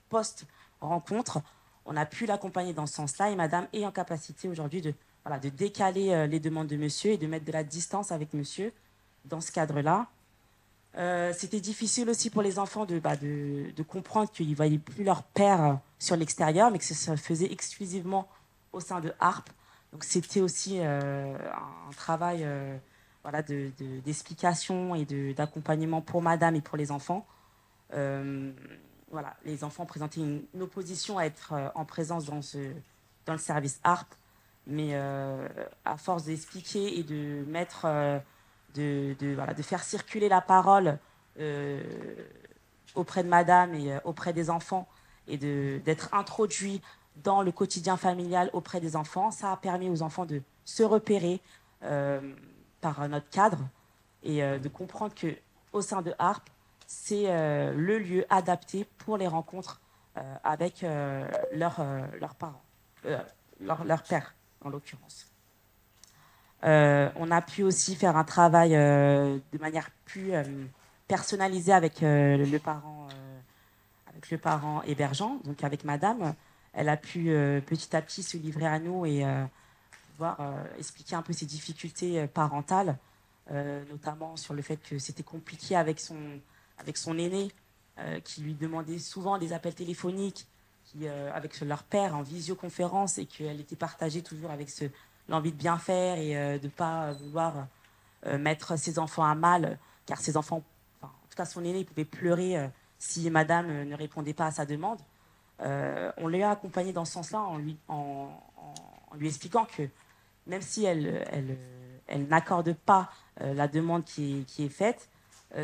S7: post-rencontre, on a pu l'accompagner dans ce sens-là et madame est en capacité aujourd'hui de décaler les demandes de monsieur et de mettre de la distance avec monsieur dans ce cadre-là. C'était difficile aussi pour les enfants de comprendre qu'ils ne voyaient plus leur père sur l'extérieur, mais que ça se faisait exclusivement au sein de ARP. Donc c'était aussi un travail d'explication et d'accompagnement pour madame et pour les enfants. Les enfants présentaient une opposition à être en présence dans le service ARP, mais à force d'expliquer et de mettre... de faire circuler la parole auprès de madame et auprès des enfants et d'être introduit dans le quotidien familial auprès des enfants. Ça a permis aux enfants de se repérer par notre cadre et de comprendre qu'au sein de ARP, c'est le lieu adapté pour les rencontres avec leurs parents, leur père en l'occurrence. On a pu aussi faire un travail de manière plus personnalisée avec le parent hébergeant, donc avec madame. Elle a pu petit à petit se livrer à nous et pouvoir expliquer un peu ses difficultés parentales, notamment sur le fait que c'était compliqué avec son aîné, qui lui demandait souvent des appels téléphoniques avec leur père en visioconférence et qu'elle était partagée toujours avec l'envie de bien faire et de ne pas vouloir mettre ses enfants à mal, car ses enfants, en tout cas son aîné, il pouvait pleurer si madame ne répondait pas à sa demande. On l'a accompagné dans ce sens-là en lui expliquant que même si elle n'accorde pas la demande qui est faite,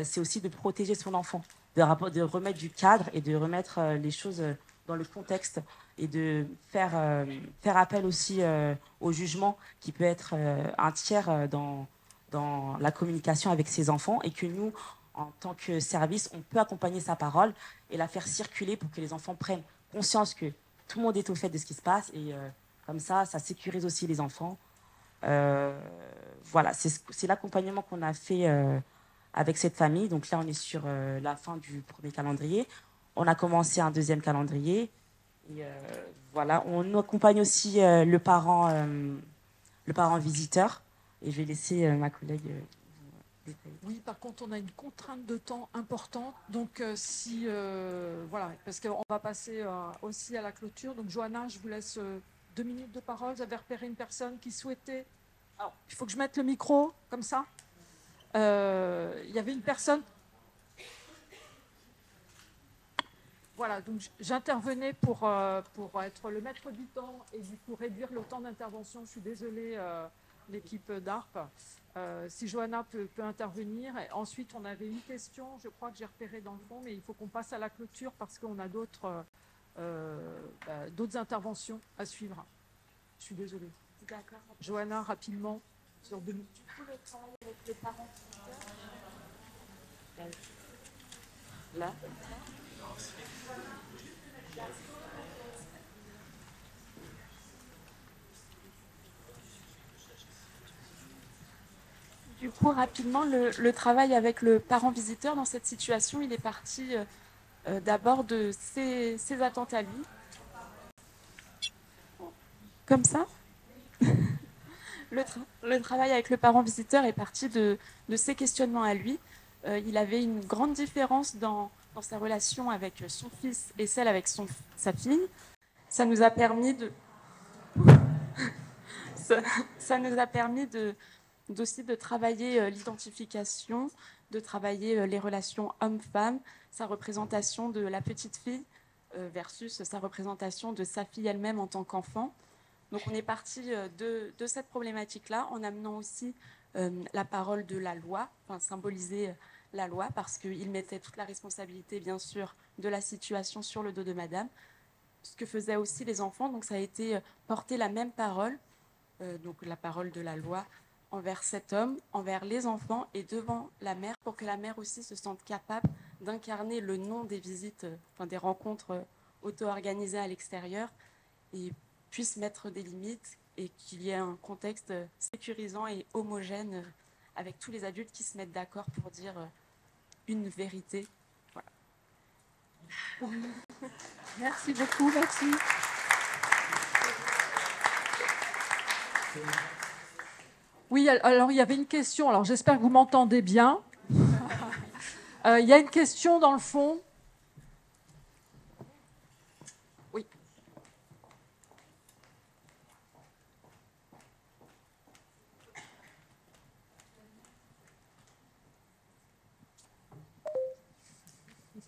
S7: c'est aussi de protéger son enfant, de remettre du cadre et de remettre les choses dans le contexte et de faire appel aussi au jugement qui peut être un tiers dans la communication avec ses enfants, et que nous, en tant que service, on peut accompagner sa parole et la faire circuler pour que les enfants prennent conscience que tout le monde est au fait de ce qui se passe, et comme ça sécurise aussi les enfants. Voilà, c'est l'accompagnement qu'on a fait avec cette famille. Donc là, on est sur la fin du premier calendrier. On a commencé un deuxième calendrier. Et voilà, on accompagne aussi le parent visiteur. Et je vais laisser ma collègue détailler.
S2: Oui, par contre, on a une contrainte de temps importante. Donc, voilà, parce qu'on va passer aussi à la clôture. Donc, Johanna, je vous laisse 2 minutes de parole. Vous avez repéré une personne qui souhaitait... Alors, il faut que je mette le micro, comme ça. Il y avait une personne... Voilà, donc j'intervenais pour être le maître du temps et du coup réduire le temps d'intervention. Je suis désolée, l'équipe d'ARP. Si Johanna peut intervenir. Et ensuite, on avait une question, je crois que j'ai repéré dans le fond, mais il faut qu'on passe à la clôture parce qu'on a d'autres interventions à suivre. Je suis désolée.
S7: D'accord.
S2: Johanna, rapidement, sur 2 minutes.
S7: Du coup, le travail avec les parents. Là.
S8: Du coup, rapidement, le travail avec le parent visiteur dans cette situation, il est parti d'abord de ses attentes à lui. Comme ça. Le travail avec le parent visiteur est parti de ses questionnements à lui. Il avait une grande différence dans sa relation avec son fils et celle avec sa fille. Ça nous a permis aussi de travailler l'identification, de travailler les relations homme-femme, sa représentation de la petite fille versus sa représentation de sa fille elle-même en tant qu'enfant. Donc on est parti de cette problématique-là en amenant aussi la parole de la loi, enfin symboliser la loi, parce qu'il mettait toute la responsabilité, bien sûr, de la situation sur le dos de madame, ce que faisaient aussi les enfants. Donc ça a été porter la même parole, donc la parole de la loi, envers cet homme, envers les enfants et devant la mère, pour que la mère aussi se sente capable d'incarner le nom des visites, enfin des rencontres auto-organisées à l'extérieur, et puisse mettre des limites et qu'il y ait un contexte sécurisant et homogène avec tous les adultes qui se mettent d'accord pour dire une vérité. Voilà. Merci beaucoup, merci.
S2: Oui, alors il y avait une question, alors j'espère que vous m'entendez bien. Il y a une question dans le fond. Oui.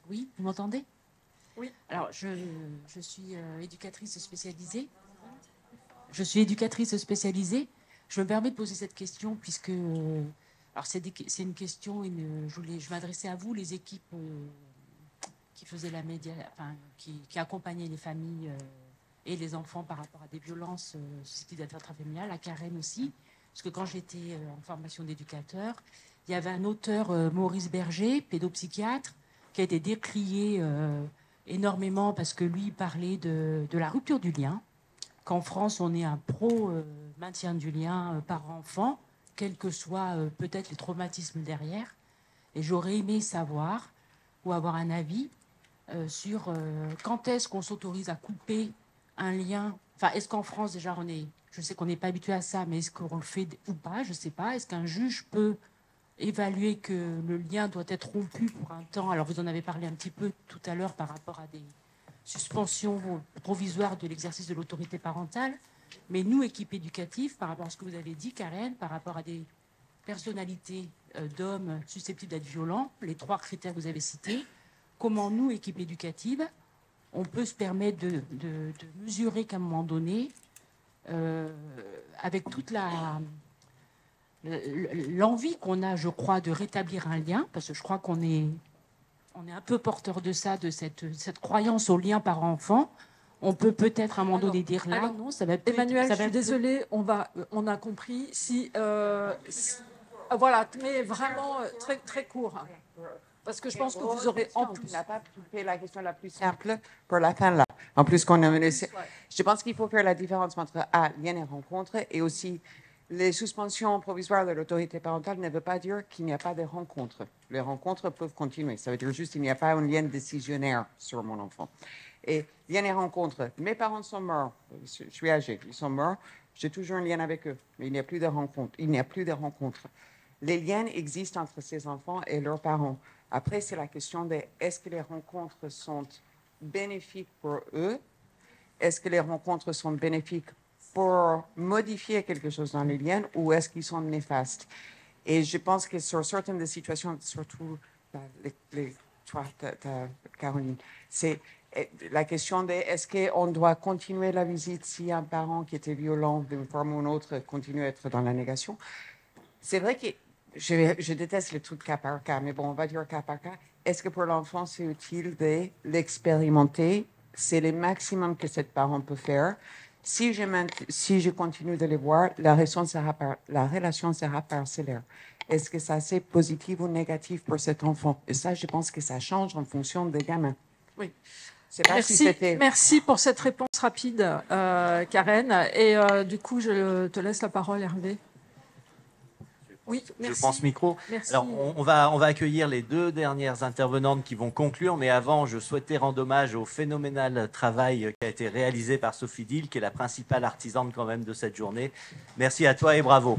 S9: Oui, vous m'entendez?
S2: Oui.
S9: Alors, je suis éducatrice spécialisée. Je suis éducatrice spécialisée. Je me permets de poser cette question puisque... alors, c'est une question, je m'adressais à vous, les équipes qui faisaient la média, enfin, qui accompagnaient les familles et les enfants par rapport à des violences susceptibles d'être intrafamiliales, à Karen aussi. Parce que quand j'étais en formation d'éducateur, il y avait un auteur, Maurice Berger, pédopsychiatre, qui a été décrié énormément parce que lui parlait de la rupture du lien, qu'en France, on est un pro-maintien du lien parent-enfant, quels que soient peut-être les traumatismes derrière. Et j'aurais aimé savoir ou avoir un avis sur quand est-ce qu'on s'autorise à couper un lien. Enfin, est-ce qu'en France, déjà, je sais qu'on n'est pas habitué à ça, mais est-ce qu'on le fait ou pas? Je ne sais pas. Est-ce qu'un juge peut évaluer que le lien doit être rompu pour un temps? Alors, vous en avez parlé un petit peu tout à l'heure par rapport à des suspensions provisoires de l'exercice de l'autorité parentale. Mais nous, équipe éducative, par rapport à ce que vous avez dit, Karen, par rapport à des personnalités d'hommes susceptibles d'être violents, les 3 critères que vous avez cités, comment nous, équipe éducative, on peut se permettre de mesurer qu'à un moment donné, avec toute l'envie qu'on a, je crois, de rétablir un lien, parce que je crois qu'on est un peu porteur de ça, de cette croyance au lien parent-enfant. On peut peut-être à un moment donné dire là, non, ça va peut-être...
S2: Emmanuel,
S9: ça
S2: je
S9: va
S2: suis désolée, on a compris. Voilà, mais vraiment très, très court. Parce que je pense que vous aurez en plus...
S10: Tu n'as pas fait la question la plus simple pour la fin là. En plus qu'on a mené... Je pense qu'il faut faire la différence entre lien et rencontre, et aussi les suspensions provisoires de l'autorité parentale ne veut pas dire qu'il n'y a pas de rencontres. Les rencontres peuvent continuer. Ça veut dire juste qu'il n'y a pas un lien décisionnaire sur mon enfant. Et lien et rencontre. Mes parents sont morts. Je suis âgée. Ils sont morts. J'ai toujours un lien avec eux. Mais il n'y a plus de rencontres. Il n'y a plus de rencontres. Les liens existent entre ces enfants et leurs parents. Après, c'est la question de est-ce que les rencontres sont bénéfiques pour eux? Est-ce que les rencontres sont bénéfiques pour modifier quelque chose dans les liens, ou est-ce qu'ils sont néfastes? Et je pense que sur certaines des situations, surtout toi, Caroline, c'est la question de est-ce qu'on doit continuer la visite si un parent qui était violent d'une forme ou d'une autre continue à être dans la négation. C'est vrai que je déteste les trucs cas par cas, mais bon, on va dire cas par cas. Est-ce que pour l'enfant, c'est utile de l'expérimenter? C'est le maximum que cet parent peut faire. Si je continue de les voir, la relation sera parcellaire. Est-ce que ça c'est positif ou négatif pour cet enfant? Et ça, je pense que ça change en fonction des gamins.
S2: Oui.
S10: Merci
S2: pour cette réponse rapide, Karen. Et du coup, je te laisse la parole, Hervé. Oui, merci.
S11: Je pense micro.
S2: Merci.
S11: Alors, on va accueillir les deux dernières intervenantes qui vont conclure, mais avant, je souhaitais rendre hommage au phénoménal travail qui a été réalisé par Sophie Dill, qui est la principale artisane quand même de cette journée. Merci à toi et bravo.